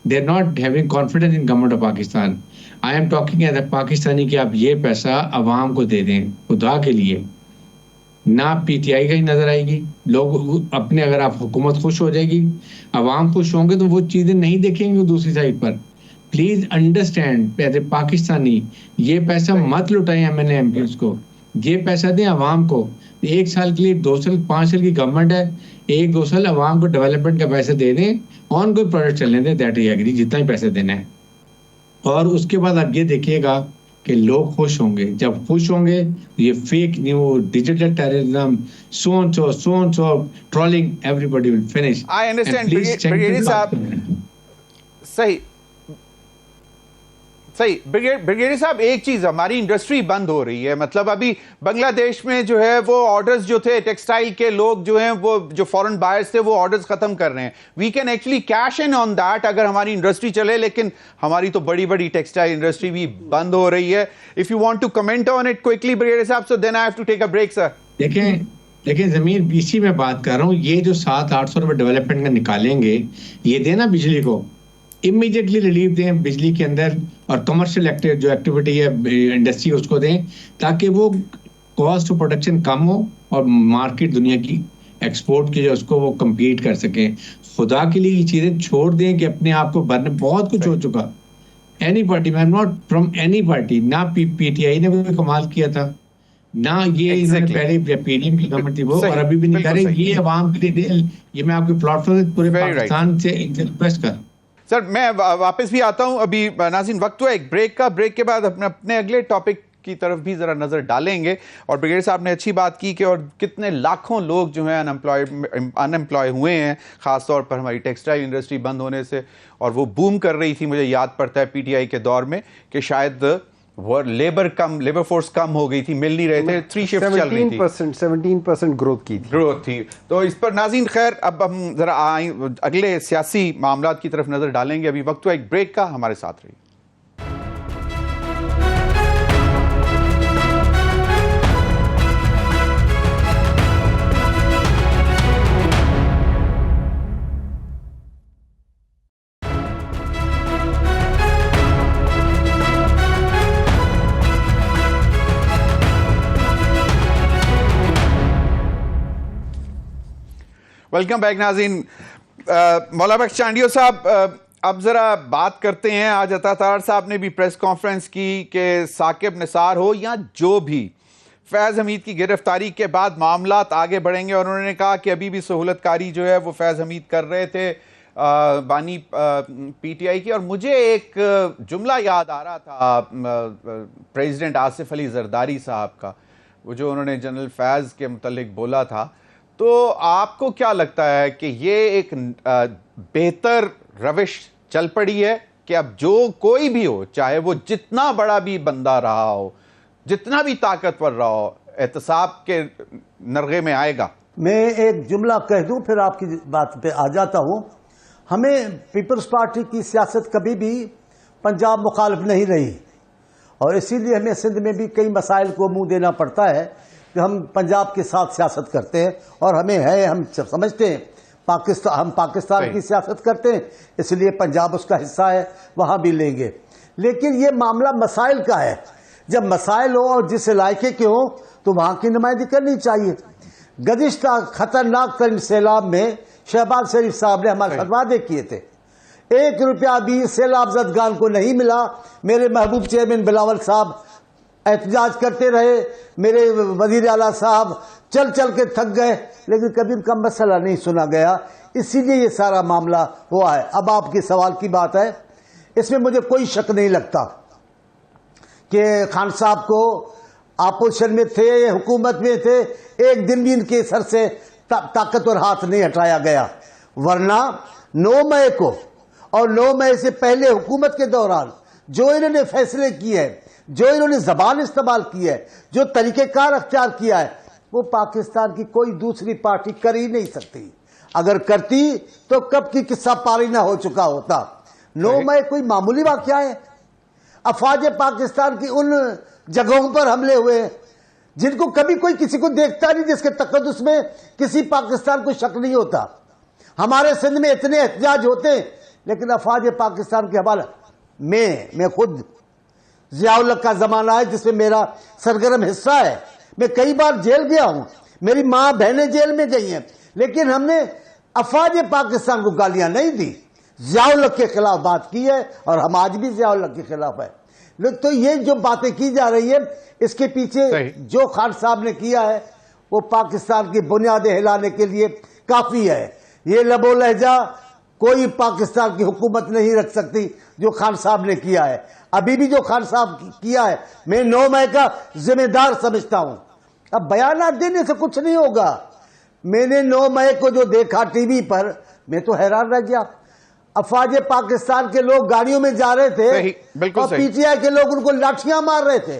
they are not having confidence in government of Pakistan. I am talking as a Pakistani कि आप ये पैसा आवाम को दे दें खुदा के लिए, ना PTI का ही नजर आएगी। लोग अपने, अगर आप हुकूमत खुश हो जाएगी, आवाम खुश होंगे, तो वो चीज़ें नहीं देखेंगे दूसरी साइड पर। Please understand as a Pakistani, ये पैसा मत लुटाएं MLA MPs को, ये पैसा दें आवाम को। 1 साल के लिए, 2 साल, 5 साल की गवर्नमेंट है, 1-2 साल आवाम को डेवलपमेंट का पैसा दे दें, ऑन कोई प्रोजेक्ट चलने दें, दैट इज एग्री, जितना ही पैसे देना है। और उसके बाद आप ये देखिएगा कि लोग खुश होंगे। जब खुश होंगे, ये fake news, digital terrorism, so trolling, everybody will finish.
I understand brigadier साहब, सही ब्रिगेडियर साहब, एक चीज, हमारी इंडस्ट्री बंद हो रही है। मतलब अभी बांग्लादेश में जो है वो ऑर्डर्स जो थे टेक्सटाइल के, लोग जो हैं वो जो फॉरेन बायर्स थे वो ऑर्डर्स खत्म कर रहे हैं। We can actually cash in on that अगर हमारी इंडस्ट्री चले, लेकिन हमारी तो बड़ी बड़ी टेक्सटाइल इंडस्ट्री भी बंद हो रही है। If you want to comment on it quickly brigadier साहब, so then I have to take a break sir.
लेकिन जमीन इसी में बात कर रहा हूँ, ये जो 700-800 रुपए डेवलपमेंट का निकालेंगे, ये देना बिजली को, इमीडिएटली रिलीफ दें बिजली के अंदर, और कमर्शियल जो एक्टिविटी है इंडस्ट्री उसको दें, ताकि वो कॉस्ट ऑफ प्रोडक्शन कम हो और मार्केट दुनिया की एक्सपोर्ट की जो उसको वो compete कर सकें। खुदा के लिए ये चीज़ें छोड़ दें कि अपने आप को भरने, बहुत कुछ हो चुका। Any party, I am not from any party, ना PTI ने कोई कमाल किया था, ना ये इन्होंने पहले PDM की गवर्नमेंट थी वो, और अभी भी नहीं करे। ये आवाम के लिए, ये मैं आपके प्लेटफॉर्म पूरे पाकिस्तान से रिक्वेस्ट कर।
सर मैं वापस भी आता हूं, अभी नाज़रीन वक्त हुआ एक ब्रेक का, ब्रेक के बाद अपने अगले टॉपिक की तरफ भी जरा नजर डालेंगे। और ब्रिगेडियर साहब ने अच्छी बात की कि और कितने लाखों लोग जो हैं अनएम्प्लॉय हुए हैं, खासतौर पर हमारी टेक्सटाइल इंडस्ट्री बंद होने से, और वो बूम कर रही थी। मुझे याद पड़ता है PTI के दौर में कि शायद वो लेबर फोर्स कम हो गई थी, मिल नहीं रहे थे, 3 शिफ्ट चल रही थी,
17% ग्रोथ थी। तो इस पर नाज़रीन, खैर अब हम जरा अगले सियासी मामलात की तरफ नजर डालेंगे। अभी वक्त हुआ एक ब्रेक का, हमारे साथ रहिए।
वेलकम बैक नाज़रीन। मौला बख्श चांडियो साहब, अब ज़रा बात करते हैं। आज अता तार साहब ने भी प्रेस कॉन्फ्रेंस की कि साकिब निसार हो या जो भी, फैज़ हमीद की गिरफ्तारी के बाद मामलात आगे बढ़ेंगे, और उन्होंने कहा कि अभी भी सहूलतकारी जो है वो फैज़ हमीद कर रहे थे बानी पीटीआई की। और मुझे एक जुमला याद आ रहा था प्रेसिडेंट आसिफ अली जरदारी साहब का, वो जो उन्होंने जनरल फैज़ के मुतल्लिक बोला था। तो आपको क्या लगता है कि ये एक बेहतर रविश चल पड़ी है कि अब जो कोई भी हो, चाहे वो जितना बड़ा भी बंदा रहा हो, जितना भी ताकतवर रहा हो, एहतसाब के नरगे में आएगा?
मैं एक जुमला कह दूं फिर आपकी बात पे आ जाता हूं। हमें पीपल्स पार्टी की सियासत कभी भी पंजाब मुखालिफ नहीं रही, और इसीलिए हमें सिंध में भी कई मसाइल को मुंह देना पड़ता है कि हम पंजाब के साथ सियासत करते हैं, और हम समझते हैं हम पाकिस्तान की सियासत करते हैं, इसलिए पंजाब उसका हिस्सा है, वहां भी लेंगे। लेकिन ये मामला मसाइल का है। जब मसाइल हो और जिस इलाके के हो तो वहां की नुमाइंदगी करनी चाहिए। गुज़िश्ता खतरनाक तरीन सैलाब में शहबाज शरीफ साहब ने हमारे साथ वादे किए थे, 1 रुपया भी सैलाब ज़दगान को नहीं मिला। मेरे महबूब चेयरमैन बिलावल साहब एहतजाज करते रहे, मेरे वजीर आला साहब चल चल के थक गए, लेकिन कभी उनका मसला नहीं सुना गया। इसीलिए ये सारा मामला हुआ है। अब आपके सवाल की बात है, इसमें मुझे कोई शक नहीं लगता कि खान साहब को अपोजिशन में थे, हुकूमत में थे, एक दिन भी इनके सर से ताकतवर हाथ नहीं हटाया गया। वरना 9 मई को और 9 मई से पहले हुकूमत के दौरान जो इन्होंने फैसले किए हैं, जो इन्होंने जबान इस्तेमाल की है, जो तरीक़ेकार अख्तियार किया है, वो पाकिस्तान की कोई दूसरी पार्टी कर ही नहीं सकती। अगर करती तो कब की किस्सा पारी ना हो चुका होता। 9 मई कोई मामूली वाक़या है। अफवाज पाकिस्तान की उन जगहों पर हमले हुए जिनको कभी कोई किसी को देखता नहीं, जिसके तकद्दुस में किसी पाकिस्तान को शक नहीं होता। हमारे सिंध में इतने एहतजाज होते हैं, लेकिन अफवाज पाकिस्तान के हवाले मैं खुद ज़ियाउल हक का ज़माना है जिसमें मेरा सरगर्म हिस्सा है। मैं कई बार जेल गया हूं, मेरी माँ बहनें जेल में गई हैं, लेकिन हमने अफवाज पाकिस्तान को गालियां नहीं दी, ज़ियाउल हक के खिलाफ बात की है, और हम आज भी ज़ियाउल हक के खिलाफ है। तो ये जो बातें की जा रही है, इसके पीछे जो खान साहब ने किया है वो पाकिस्तान की बुनियादें हिलाने के लिए काफी है। ये लबो लहजा कोई पाकिस्तान की हुकूमत नहीं रख सकती जो खान साहब ने किया है। अभी भी जो खान साहब किया है, मैं 9 मई का जिम्मेदार समझता हूं। अब बयान देने से कुछ नहीं होगा। मैंने 9 मई को जो देखा टीवी पर, मैं तो हैरान रह गया। अफवाज पाकिस्तान के लोग गाड़ियों में जा रहे थे और पीटीआई के लोग उनको लाठियां मार रहे थे,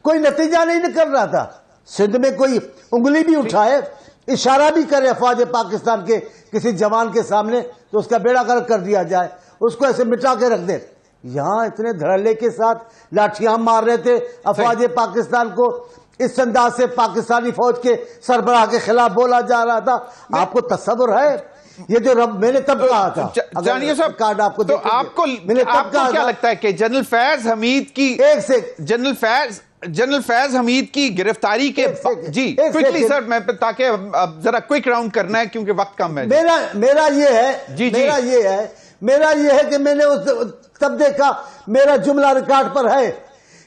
कोई नतीजा नहीं निकल रहा था। सिंध में कोई उंगली भी उठाए, इशारा भी करे अफवाज पाकिस्तान के किसी जवान के सामने, तो उसका बेड़ा गर्क कर दिया जाए, उसको ऐसे मिटा के रख दे। यहां इतने धड़ल्ले के साथ लाठियां मार रहे थे अफवाज पाकिस्तान को, इस अंदाज से पाकिस्तानी फौज के सरबराह के खिलाफ बोला जा रहा था। आपको तस्वुर है ये जो मैंने तब कहा था?
जानिए साहब, कार्ड आपको तो आपको क्या लगता है कि जनरल फैज हमीद की जनरल फैज हमीद की गिरफ्तारी के जी क्विकली सर, मैं ताकि जरा क्विक राउंड करना है क्योंकि वक्त कम है।
मेरा ये है कि मैंने तब देखा, मेरा जुमला रिकॉर्ड पर है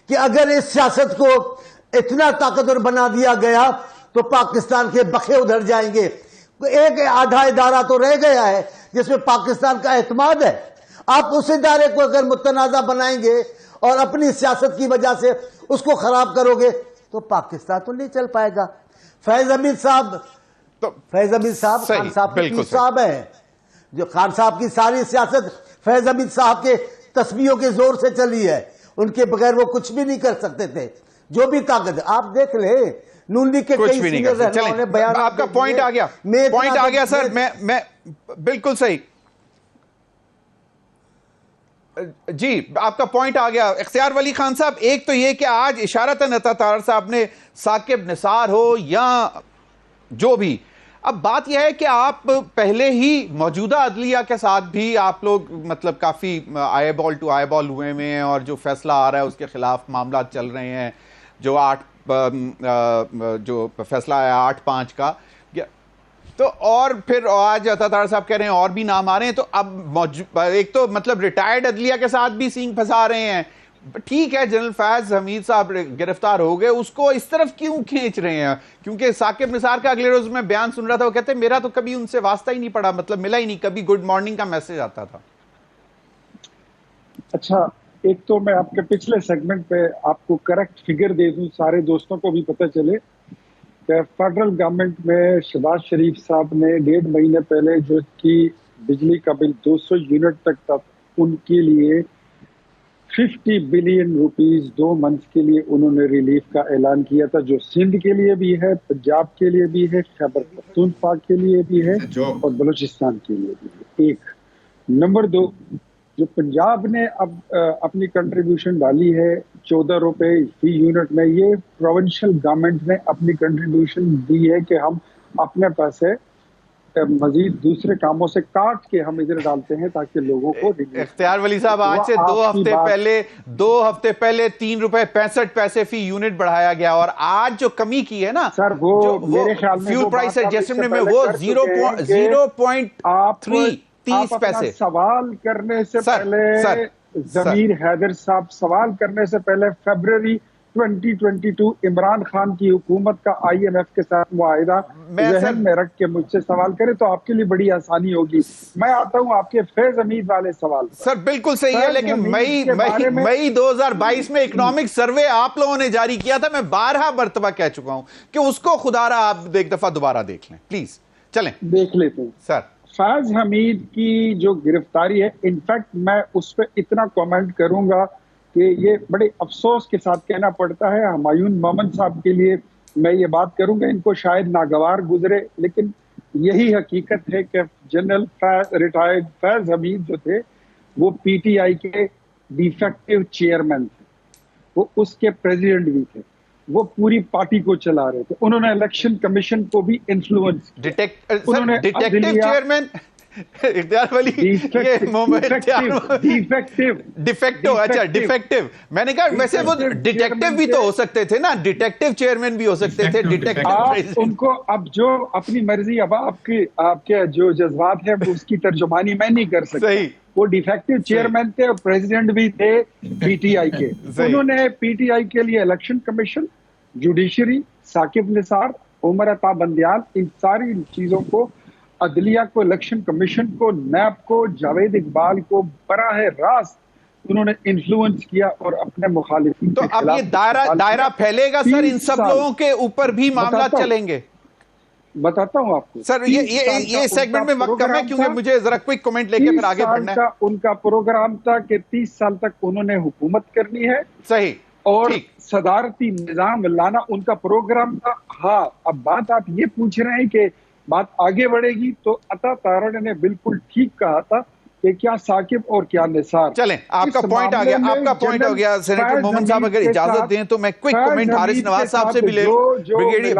कि अगर इस सियासत को इतना ताकतवर बना दिया गया तो पाकिस्तान के बखे उधर जाएंगे। एक आधा इदारा तो रह गया है जिसमें पाकिस्तान का एतमाद है। आप उस इदारे को अगर मुतनाज़ा बनाएंगे और अपनी सियासत की वजह से उसको खराब करोगे तो पाकिस्तान तो नहीं चल पाएगा। फैज हमीद साहब खान साहब के साहब हैं, जो खान साहब की सारी सियासत फैज हमीद साहब के तस्बीहों के जोर से चली है। उनके बगैर वो कुछ भी नहीं कर सकते थे, जो भी ताकत। आप देख ले, नून लीग के कई सीनियर रहनुमाओं ने बयान,
आपका पॉइंट आ गया सर, मैं बिल्कुल सही जी, आपका पॉइंट आ गया। इख्तियार वली खान साहब, एक तो ये कि आज इशारतन अता तार साहब ने साकिब निसार हो या जो भी, अब बात यह है कि आप पहले ही मौजूदा अदलिया के साथ भी आप लोग मतलब काफी eyeball to eyeball हुए में हैं, और जो फैसला आ रहा है उसके खिलाफ मामला चल रहे हैं, जो फैसला आया 8/5 का, تو اور پھر آج عطا صاحب کہہ رہے ہیں اور بھی نام آ رہے ہیں, تو اب ایک تو مطلب ریٹائرڈ عدلیہ کے ساتھ بھی سینگ پھنسا رہے ہیں. ٹھیک ہے, جنرل فیض حمید صاحب گرفتار ہو گئے, اس کو اس طرف کیوں کھینچ رہے ہیں؟ کیونکہ ثاقب نثار کا اگلے روز میں بیان سن رہا تھا, وہ کہتے ہیں میرا تو کبھی ان سے واسطہ ہی نہیں پڑا, مطلب ملا ہی نہیں, کبھی گڈ مارننگ کا میسج آتا تھا.
اچھا, ایک تو میں آپ کے پچھلے سیگمنٹ پہ آپ کو کریکٹ فگر دے دوں, سارے دوستوں کو بھی پتہ چلے کہ فیڈرل گورنمنٹ میں شہباز شریف صاحب نے 1.5 مہینے پہلے جو کی بجلی کا بل 200 یونٹ تک تھا, ان کے لیے 50 بلین روپیز 2 منتھ کے لیے انہوں نے ریلیف کا اعلان کیا تھا, جو سندھ کے لیے بھی ہے, پنجاب کے لیے بھی ہے, خیبر پختونخوا کے لیے بھی ہے اور بلوچستان کے لیے بھی ہے. ایک نمبر 2, جو پنجاب نے اب اپنی کنٹریبیوشن ڈالی ہے 14 روپے فی یونٹ میں, یہ پروونشل گورنمنٹ نے اپنی کنٹریبیوشن دی ہے کہ ہم اپنے پیسے مزید دوسرے کاموں سے کاٹ کے ہم ادھر ڈالتے ہیں تاکہ لوگوں کو.
اختیار ولی صاحب, آج سے 2 ہفتے پہلے 3 روپے 65 پیسے فی یونٹ بڑھایا گیا, اور آج جو کمی کی ہے نا
سر, وہ میرے خیال میں
فیول پرائس ایڈجسٹمنٹ میں وہ 0.30 پیسے.
سوال کرنے سے پہلے ضمیر حیدر صاحب سوال کرنے سے پہلے فیبروری 2022 عمران خان کی حکومت کا IMF کے ساتھ معاہدہ ذہن میں رکھ کے مجھ سے سوال کرے تو آپ کے لیے بڑی آسانی ہوگی. میں آتا ہوں آپ کے فیض حمید والے سوال پر.
سر بالکل صحیح ہے, لیکن مئی 2022 میں اکنامک سروے آپ لوگوں نے جاری کیا تھا, میں 12 مرتبہ کہہ چکا ہوں کہ اس کو خدا رہا آپ ایک دفعہ دوبارہ دیکھ لیں پلیز. چلیں
دیکھ لیتے ہیں
سر.
فیض حمید کی جو گرفتاری ہے, انفیکٹ میں اس پہ اتنا کومنٹ کروں گا کہ یہ بڑے افسوس کے ساتھ کہنا پڑتا ہے ہمایون مومن صاحب کے لیے, میں یہ بات کروں گا ان کو شاید ناگوار گزرے, لیکن یہی حقیقت ہے کہ جنرل ریٹائرڈ فیض حمید جو تھے وہ PTI کے ڈیفیکٹو چیئرمین تھے, وہ اس کے پریزیڈنٹ بھی تھے, وہ پوری پارٹی کو چلا رہے تھے, انہوں نے الیکشن کمیشن کو بھی انفلوئنس.
ڈیٹیکٹیو چیئرمین اختیار ولی, ڈیفیکٹو, میں نے کہا ویسے وہ ڈیٹیکٹیو بھی تو ہو سکتے تھے نا, ڈیٹیکٹیو چیئرمین بھی ہو سکتے تھے.
ان کو اب جو اپنی مرضی, اب آپ کے جو جذبات ہیں اس کی ترجمانی میں نہیں کر سکتا. وہ ڈیفیکٹو چیئرمین تھے اور پریزیڈنٹ بھی تھے PTI کے. انہوں نے PTI کے لیے election commission, judiciary, Saqib Nisar, Umar Ata Bandial, ان ساری چیزوں کو, عدلیہ کو, الیکشن کمیشن کو, نیب کو, جاوید اقبال کو براہ راست انہوں نے انفلوئنس کیا اور اپنے مخالفین.
تو اب یہ دائرہ پھیلے گا سر, ان سب لوگوں کے اوپر بھی معاملات چلیں گے.
بتاتا ہوں آپ کو
سر, یہ سیگمنٹ میں وقت کم ہے کیونکہ مجھے ذرا کوئک کمنٹ لے کے پھر آگے بڑھنا ہے.
ان کا پروگرام تھا کہ 30 سال تک انہوں نے حکومت کرنی ہے.
صحیح.
اور صدارتی نظام لانا ان کا پروگرام تھا. ہاں, اب بات آپ یہ پوچھ رہے ہیں کہ بات آگے بڑھے گی, تو عطا تارڑ نے بالکل ٹھیک کہا تھا کہ کیا ثاقب اور کیا نثار.
چلیں, آپ کا پوائنٹ آ گیا, آپ کا پوائنٹ ہو گیا. سینیٹر مومن صاحب اگر اجازت دیں تو میں کوئک کمنٹ حارث نواز صاحب سے بھی لے لوں,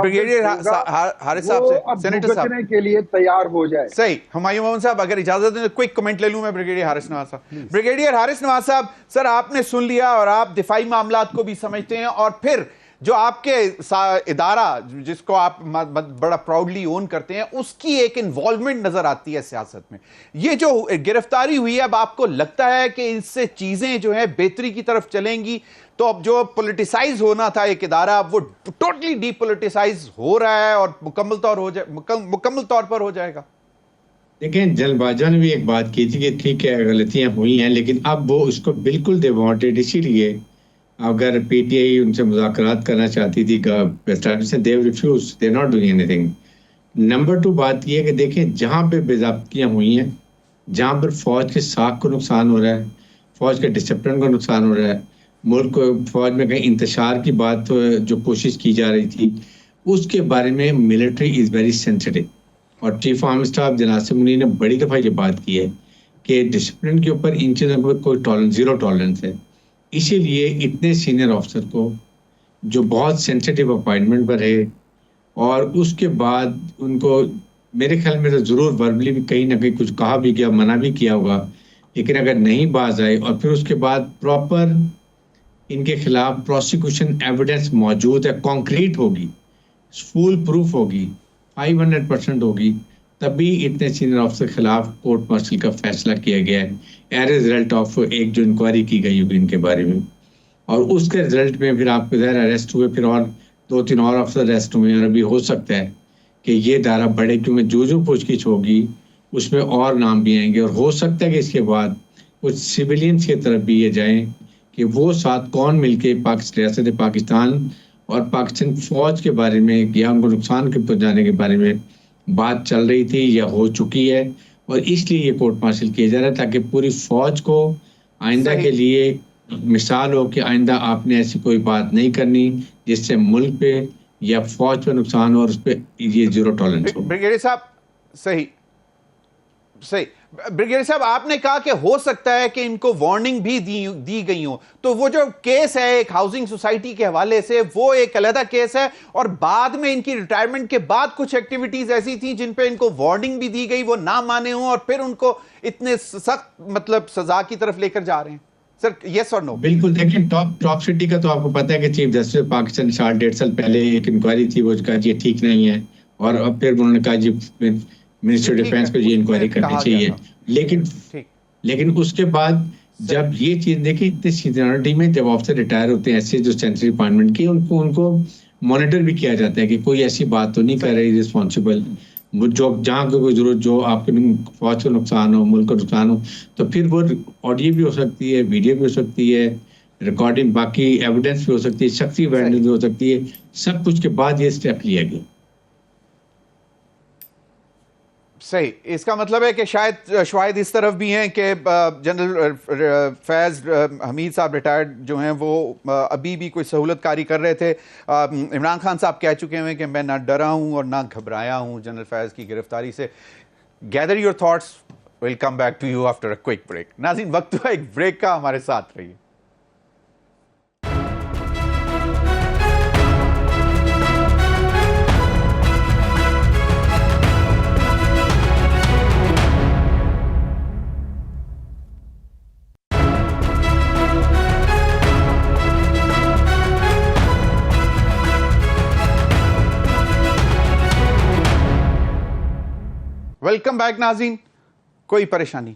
بریگیڈیئر حارث صاحب سے. سینیٹر صاحب
کے لیے تیار ہو جائے.
صحیح. ہمایوں مومن صاحب اگر اجازت دیں تو کوئک کمنٹ لے لوں میں بریگیڈیئر حارث نواز صاحب. بریگیڈیئر حارث نواز صاحب, سر آپ نے سن لیا اور آپ دفاعی معاملات کو بھی سمجھتے ہیں, اور پھر جو آپ کے ادارہ جس کو آپ بڑا پراؤڈلی اون کرتے ہیں, اس کی ایک انوالومنٹ نظر آتی ہے سیاست میں. یہ جو گرفتاری ہوئی ہے, اب آپ کو لگتا ہے کہ اس سے چیزیں جو ہیں بہتری کی طرف چلیں گی؟ تو اب جو پولیٹیسائز ہونا تھا ایک ادارہ, اب وہ ٹوٹلی ڈی پولیٹیسائز ہو رہا ہے اور مکمل طور پر ہو جائے گا.
دیکھیں, جنرل باجوہ نے بھی ایک بات کی تھی کہ ٹھیک ہے غلطیاں ہوئی ہیں, لیکن اب وہ اس کو بالکل دے وانٹڈ, اسی لیے اگر PTI ان سے مذاکرات کرنا چاہتی تھی, they refuse, they're not doing anything. Number 2 بات یہ ہے کہ دیکھیں, جہاں پہ بے ضابطگیاں ہوئی ہیں, جہاں پر فوج کے ساکھ کو نقصان ہو رہا ہے, فوج کے ڈسپلن کو نقصان ہو رہا ہے, ملک کو فوج میں کہیں انتشار کی بات جو کوشش کی جا رہی تھی, اس کے بارے میں ملٹری از ویری سینسٹیو. اور چیف آرمی اسٹاف جناب سے منی نے بڑی دفعہ یہ بات کی ہے کہ ڈسپلن کے اوپر ان چیزوں پر کوئی زیرو ٹالرنس ہے. اسی لیے اتنے سینئر آفیسر کو جو بہت سینسٹیو اپوائنٹمنٹ پر ہے, اور اس کے بعد ان کو میرے خیال میں تو ضرور وربلی بھی کہیں نہ کہیں کچھ کہا بھی گیا, منع بھی کیا ہوگا, لیکن اگر نہیں باز آئے اور پھر اس کے بعد پراپر ان کے خلاف پروسیکیوشن ایویڈنس موجود ہے, کانکریٹ ہوگی, فول پروف ہوگی, 500% ہوگی تب بھی اتنے سینئر آفیسر کے خلاف کورٹ مارشل کا فیصلہ کیا گیا ہے ایز اے ریزلٹ آف ایک جو انکوائری کی گئی ہوگی ان کے بارے میں, اور اس کے رزلٹ میں پھر آپ کے ظاہر اریسٹ ہوئے, پھر اور 2-3 اور افسر اریسٹ ہوئے, اور ابھی ہو سکتا ہے کہ یہ دائرہ بڑھے کیونکہ جو پوچھ گچھ ہوگی اس میں اور نام بھی آئیں گے, اور ہو سکتا ہے کہ اس کے بعد کچھ سویلینز کی طرف بھی یہ جائیں کہ وہ ساتھ کون مل کے ریاست پاکستان اور پاکستان فوج کے بارے میں یا ان کو نقصان کے پہنچانے کے بارے میں بات چل رہی تھی یا ہو چکی ہے, اور اس لیے یہ کورٹ مارشل کیا جا رہا ہے تاکہ پوری فوج کو آئندہ کے لیے مثال ہو کہ آئندہ آپ نے ایسی کوئی بات نہیں کرنی جس سے ملک پہ یا فوج پہ نقصان ہو, اور اس پہ یہ زیرو ٹالرنس ہو.
بریگیڈیئر صاحب صحیح بریگیڈیئر صاحب, آپ نے کہا کہ ہو سکتا ہے کہ ان کو وارننگ بھی دی گئی ہوں, تو وہ جو کیس ہے ایک ہاؤسنگ سوسائٹی کے حوالے سے وہ ایک علیحدہ کیس ہے, اور بعد میں ان کی ریٹائرمنٹ کے بعد کچھ ایکٹیویٹیز ایسی تھیں جن پہ ان کو وارننگ بھی دی گئی, وہ نہ مانے ہوں اور پھر ان کو اتنے سخت مطلب سزا کی طرف لے کر جا رہے ہیں. سر یس اور نو؟
بالکل, دیکھیں ٹاپ سٹی کا تو آپ کو پتہ ہے کہ چیف جسٹس پاکستان 1.5 سال پہلے ایک انکوائری تھی, وہ کہا یہ ٹھیک نہیں ہے, اور اب پھر انہوں نے کہا جی منسٹر ڈیفینس کو یہ انکوائری کرنی چاہیے. لیکن اس کے بعد جب یہ چیز دیکھیں اتنی سینئرٹی میں جب افسر ریٹائر ہوتے ہیں ایسے جو سینٹرل ڈپارٹمنٹ کی, ان کو مانیٹر بھی کیا جاتا ہے کہ کوئی ایسی بات تو نہیں کر رہی رسپانسبل, جو جہاں کوئی ضرورت جو آپ کے فوج کو نقصان ہو, ملک کو نقصان ہو, تو پھر وہ آڈیو بھی ہو سکتی ہے, ویڈیو بھی ہو سکتی ہے, ریکارڈنگ باقی ایویڈنس بھی ہو سکتی ہے, شخصی ایویڈنس بھی ہو سکتی ہے, سب کچھ کے بعد یہ اسٹیپ لیا گیا.
صحیح, اس کا مطلب ہے کہ شاید اس طرف بھی ہیں کہ جنرل فیض حمید صاحب ریٹائرڈ جو ہیں وہ ابھی بھی کوئی سہولت کاری کر رہے تھے. عمران خان صاحب کہہ چکے ہیں کہ میں نہ ڈرا ہوں اور نہ گھبرایا ہوں جنرل فیض کی گرفتاری سے. Gather your thoughts, we'll come back to you after a quick break. ناظرین وقت ہوا ایک بریک کا, ہمارے ساتھ رہیے. ویلکم بیک ناظرین. کوئی پریشانی؟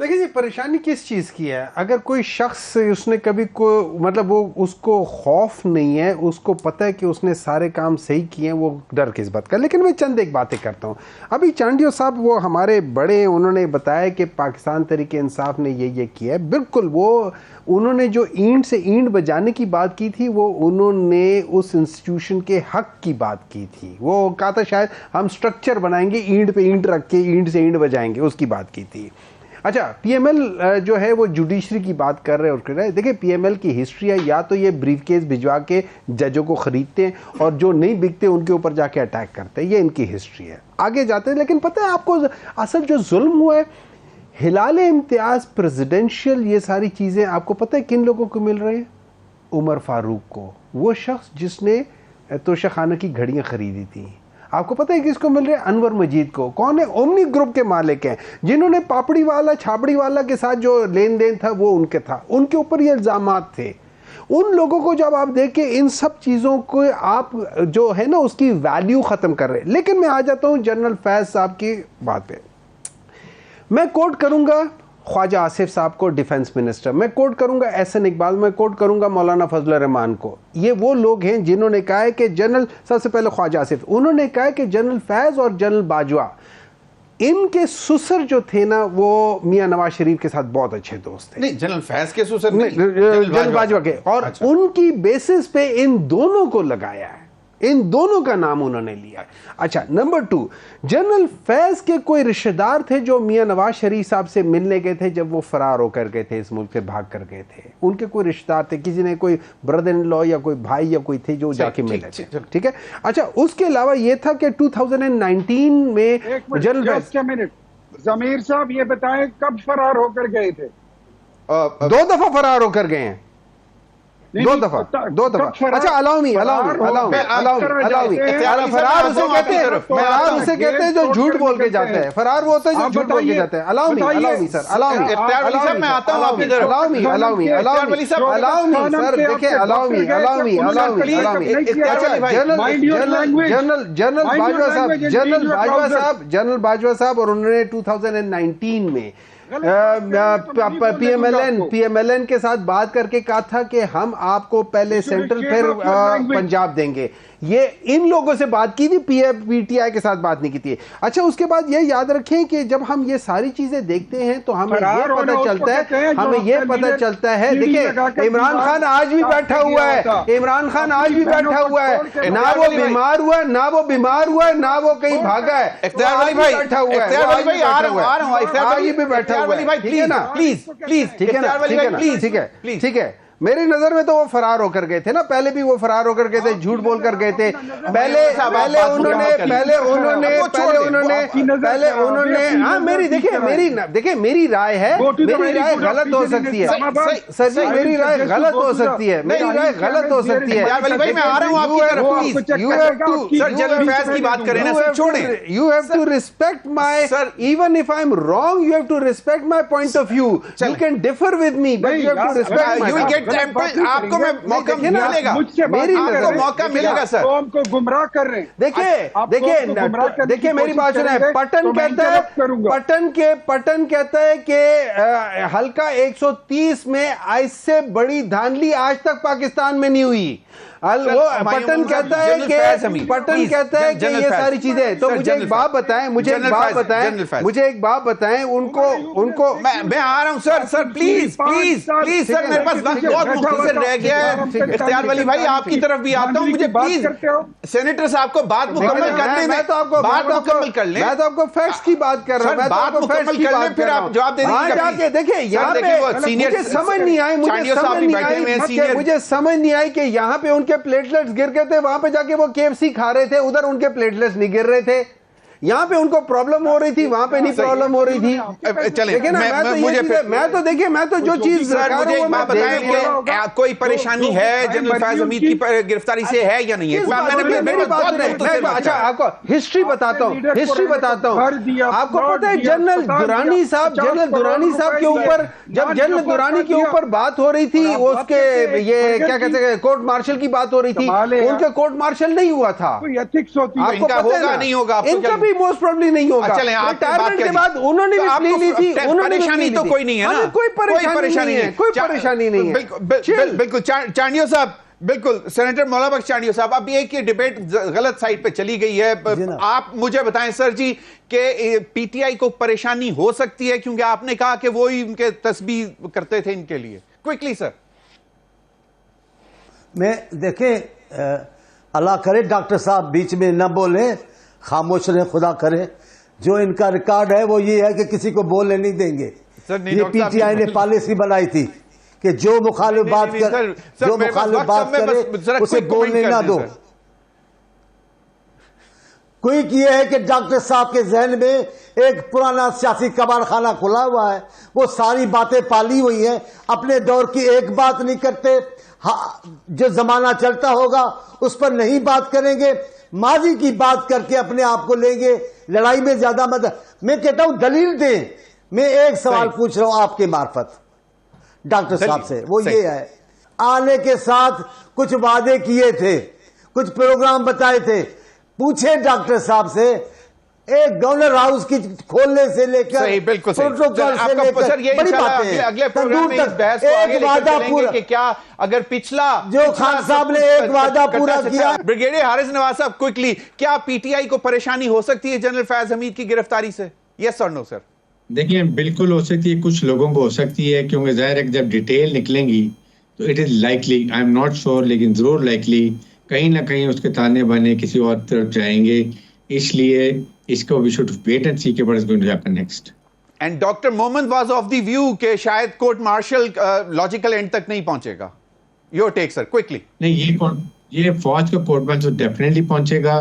دیکھیں جی, پریشانی کس چیز کی ہے؟ اگر کوئی شخص اس نے کبھی مطلب وہ اس کو خوف نہیں ہے, اس کو پتہ ہے کہ اس نے سارے کام صحیح کیے ہیں, وہ ڈر کس بات کا. لیکن میں چند ایک باتیں کرتا ہوں. ابھی چانڈیو صاحب وہ ہمارے بڑے, انہوں نے بتایا کہ پاکستان تحریک انصاف نے یہ کیا ہے. بالکل, وہ انہوں نے جو اینٹ سے اینٹ بجانے کی بات کی تھی وہ انہوں نے اس انسٹیٹیوشن کے حق کی بات کی تھی. وہ کہا تھا شاید ہم سٹرکچر بنائیں گے, اینٹ پہ اینٹ رکھ کے اینٹ سے اینٹ بجائیں گے, اس کی بات کی تھی. اچھا, پی ایم ایل جو ہے وہ جوڈیشری کی بات کر رہے ہیں. دیکھیں پی ایم ایل کی ہسٹری ہے, یا تو یہ بریف کیس بھجوا کے ججوں کو خریدتے ہیں اور جو نہیں بکتے ان کے اوپر جا کے اٹیک کرتے ہیں, یہ ان کی ہسٹری ہے. آگے جاتے ہیں, لیکن پتہ ہے آپ کو اصل جو ظلم ہوا ہے, ہلال امتیاز, پریزیڈنشیل, یہ ساری چیزیں آپ کو پتہ ہے کن لوگوں کو مل رہے ہیں؟ عمر فاروق کو, وہ شخص جس نے توشہ خانہ کی گھڑیاں خریدی تھیں. آپ کو پتہ ہے کس کو مل رہے ہیں؟ انور مجید کو. کون ہے؟ اومنی گروپ کے مالک ہیں, جنہوں نے پاپڑی والا چھاپڑی والا کے ساتھ جو لین دین تھا وہ ان کے تھا, ان کے اوپر یہ الزامات تھے. ان لوگوں کو جب آپ دیکھیں, ان سب چیزوں کو آپ جو ہے نا اس کی ویلیو ختم کر رہے. لیکن میں آ جاتا ہوں جنرل فیض صاحب کی بات پہ. میں کوٹ کروں گا خواجہ آصف صاحب کو, ڈیفنس منسٹر. میں کوٹ کروں گا احسن اقبال, میں کوٹ کروں گا مولانا فضل الرحمان کو. یہ وہ لوگ ہیں جنہوں نے کہا ہے کہ جنرل, سب سے پہلے خواجہ آصف, انہوں نے کہا ہے کہ جنرل فیض اور جنرل باجوہ, ان کے سسر جو تھے نا وہ میاں نواز شریف کے ساتھ بہت اچھے دوست تھے.
نہیں, جنرل فیض کے سسر نہیں,
جنرل باجوہ کے. اور ان کی بیسس پہ ان دونوں کو لگایا ہے, ان دونوں کا نام انہوں نے لیا. اچھا, نمبر 2, جنرل فیض کے کوئی رشتہ دار تھے جو میاں نواز شریف صاحب سے ملنے گئے تھے جب وہ فرار ہو کر گئے تھے, اس ملک سے بھاگ کر گئے تھے. ان کے کوئی رشتہ دار تھے, کسی نے کوئی بردر ان لا یا کوئی بھائی یا کوئی تھے جو جا کے ملے تھے. ٹھیک ہے. اچھا, اس کے علاوہ یہ تھا کہ 2019 میں جنرل فیض,
ضمیر صاحب یہ بتائیں کب فرار ہو کر گئے تھے؟
2 دفعہ فرار ہو کر گئے ہیں. دو دفعہ اچھا allow me فرار اسے کہتے ہیں جو جھوٹ بول کے جاتے ہیں, فرار وہ ہوتا ہے جو جھوٹ بول کے جاتے ہیں. allow me sir, allow me
میں آتا ہوں آپ کی طرف.
allow me sir, دیکھیں allow me جنرل باجوہ صاحب اور انہوں نے 2019 میں پی ایم ایل این کے ساتھ بات کر کے کہا تھا کہ ہم آپ کو پہلے سینٹرل پھر پنجاب دیں گے. یہ ان لوگوں سے بات کی تھی, پی ٹی آئی کے ساتھ بات نہیں کی تھی. اچھا اس کے بعد یہ یاد رکھیں کہ جب ہم یہ ساری چیزیں دیکھتے ہیں تو ہمیں یہ پتہ چلتا ہے دیکھیں عمران خان آج بھی بیٹھا ہوا ہے, نہ وہ بیمار ہوا نہ وہ کہیں بھاگا ہے, بیٹھا ہوا ہے. ٹھیک ہے, میری نظر میں تو وہ فرار ہو کر گئے تھے نا, پہلے بھی وہ فرار ہو کر گئے تھے, جھوٹ بول کر گئے تھے. پہلے انہوں نے ہاں میری رائے ہے, میری رائے غلط ہو سکتی ہے سر جی, میری رائے غلط ہو سکتی ہے. You have to respect my, even if I'm wrong, you have to respect my point of view. You can differ with me, but you have to respect my.
آپ کو میں موقع ملے گا, آپ کو موقع ملے گا سر.
ہم کو گمراہ کر رہے ہیں.
دیکھیں میری بات سنیں. پٹن کہتا ہے کہ حلقہ 130 میں اس سے بڑی دھاندلی آج تک پاکستان میں نہیں ہوئی. پٹن کہتا ہے کہ یہ ساری چیزیں. تو مجھے ایک بات بتائیں ان کو
میں آ رہا ہوں سر, پلیز سر, میرے پاس وقت بہت مختصر رہ گیا ہے. اختیار ولی بھائی آپ کی طرف بھی آتا ہوں, مجھے پلیز سینیٹر صاحب کو بات مکمل کرنے میں, بات مکمل کر لیں.
میں تو آپ کو فیکٹس کی بات کر رہا ہوں,
بات مکمل کر لیں پھر آپ جواب دے دیں.
دیکھیں یہاں پہ مجھے سمجھ نہیں آئی کہ یہاں پہ ان کے پلیٹلیٹس گر گئے تھے, وہاں پہ جا کے وہ KFC کھا رہے تھے, ادھر ان کے پلیٹلیٹس نہیں گر رہے تھے. یہاں پہ ان کو پرابلم ہو رہی تھی, وہاں پہ نہیں پرابلم ہو رہی تھی. میں تو جو چیز
بتائیں کہ کوئی پریشانی ہے جنرل فیض حمید کی گرفتاری سے ہے یا نہیں ہے.
اچھا آپ کو ہسٹری بتاتا ہوں. آپ کو پتہ ہے جنرل درانی صاحب کے اوپر, جب جنرل درانی کے اوپر بات ہو رہی تھی, اس کے یہ کیا کہتے ہیں کورٹ مارشل کی بات ہو رہی تھی, ان کے کورٹ مارشل نہیں ہوا تھا.
آپ کو ہوگا نہیں ہوگا,
موسٹ پروبیبلی نہیں ہوگا. ریٹائرمنٹ کے بعد انہوں نے بھی لی تھی.
پریشانی تو کوئی نہیں ہے نا,
کوئی پریشانی نہیں ہے.
بالکل چانڈیو صاحب, بالکل سینیٹر مولا بخش چانڈیو صاحب, اب یہ کہ ڈیبیٹ غلط سائٹ پہ چلی گئی ہے. آپ مجھے بتائیں سر جی کہ پی ٹی آئی کو پریشانی ہو سکتی ہے کیونکہ آپ نے کہا کہ وہی ان کے تسبیح کرتے تھے ان کے لیے. کوئکلی سر.
میں دیکھیں اللہ کرے ڈاکٹر صاحب بیچ میں نہ بولیں, خاموش رہیں, خدا کرے. جو ان کا ریکارڈ ہے وہ یہ ہے کہ کسی کو بولنے نہیں دیں گے. یہ پی ٹی آئی نے پالیسی بنائی تھی کہ جو مخالف بات کرے اسے بولنے نہ دو. کوئی یہ ہے کہ ڈاکٹر صاحب کے ذہن میں ایک پرانا سیاسی کباڑ خانہ کھلا ہوا ہے, وہ ساری باتیں پالی ہوئی ہیں, اپنے دور کی ایک بات نہیں کرتے, جو زمانہ چلتا ہوگا اس پر نہیں بات کریں گے, ماضی کی بات کر کے اپنے آپ کو لیں گے. لڑائی میں زیادہ مدد. میں کہتا ہوں دلیل دیں. میں ایک سوال پوچھ رہا ہوں آپ کے معرفت ڈاکٹر صاحب سے, وہ یہ ہے آنے کے ساتھ کچھ وعدے کیے تھے, کچھ پروگرام بتائے تھے. پوچھیں ڈاکٹر صاحب سے, ایک گورنر ہاؤس کی کھولنے سے لے کر پروٹوکول سے لے کر بڑی باتیں ایک وعدہ پورا
کہ کیا اگر پچھلا
جو خان صاحب نے ایک وعدہ پورا کیا.
بریگیڈیئر حارث نواز صاحب کوئکلی, کیا پی ٹی آئی کو پریشانی ہو سکتی ہے جنرل فیض حمید کی گرفتاری سے؟ یس اور نو سر.
دیکھیں بالکل ہو سکتی ہے, کچھ لوگوں کو ہو سکتی ہے کیونکہ ظاہر ہے جب ڈیٹیل نکلیں گی تو it is likely, I am not sure, لیکن ضرور لائکلی کہیں نہ کہیں اس کے تانے بانے کسی اور طرف جائیں گے. اس لیے اس کو we should wait and see what is going to happen next.
And Dr. Momin was of the view کہ شاید کورٹ مارشل لاجیکل اینڈ تک نہیں پہنچے گا. Your take sir, quickly.
نہیں, یہ فوج کا کورٹ مارشل ڈیفینیٹلی پہنچے گا.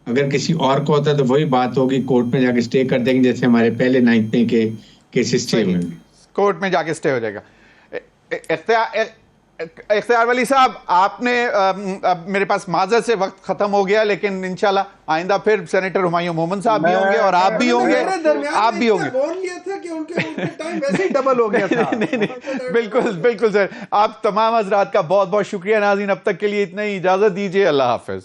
اگر کسی اور کو ہوتا تو وہی بات ہوگی, کورٹ میں جا کے اسٹے کر دیں گے جیسے ہمارے پہلے 9 میں کے کیسز اسٹے ہوئے.
کورٹ میں جا کے اسٹے ہو جائے گا. इख्तियार वली साहब, आपने अब मेरे पास माजरत से वक्त खत्म हो गया, लेकिन इंशाल्लाह आइंदा फिर सेनेटर हुमायूं मोमिन साहब भी होंगे और आप भी होंगे, आप भी होंगे।
बोल लिया था कि उनके टाइम वैसे ही डबल हो गया था।
नहीं, बिल्कुल बिल्कुल सर। आप तमाम हजरात का बहुत बहुत शुक्रिया। नाज़रीन, अब तक के लिए इतना ही, इजाजत दीजिए, अल्लाह हाफिज।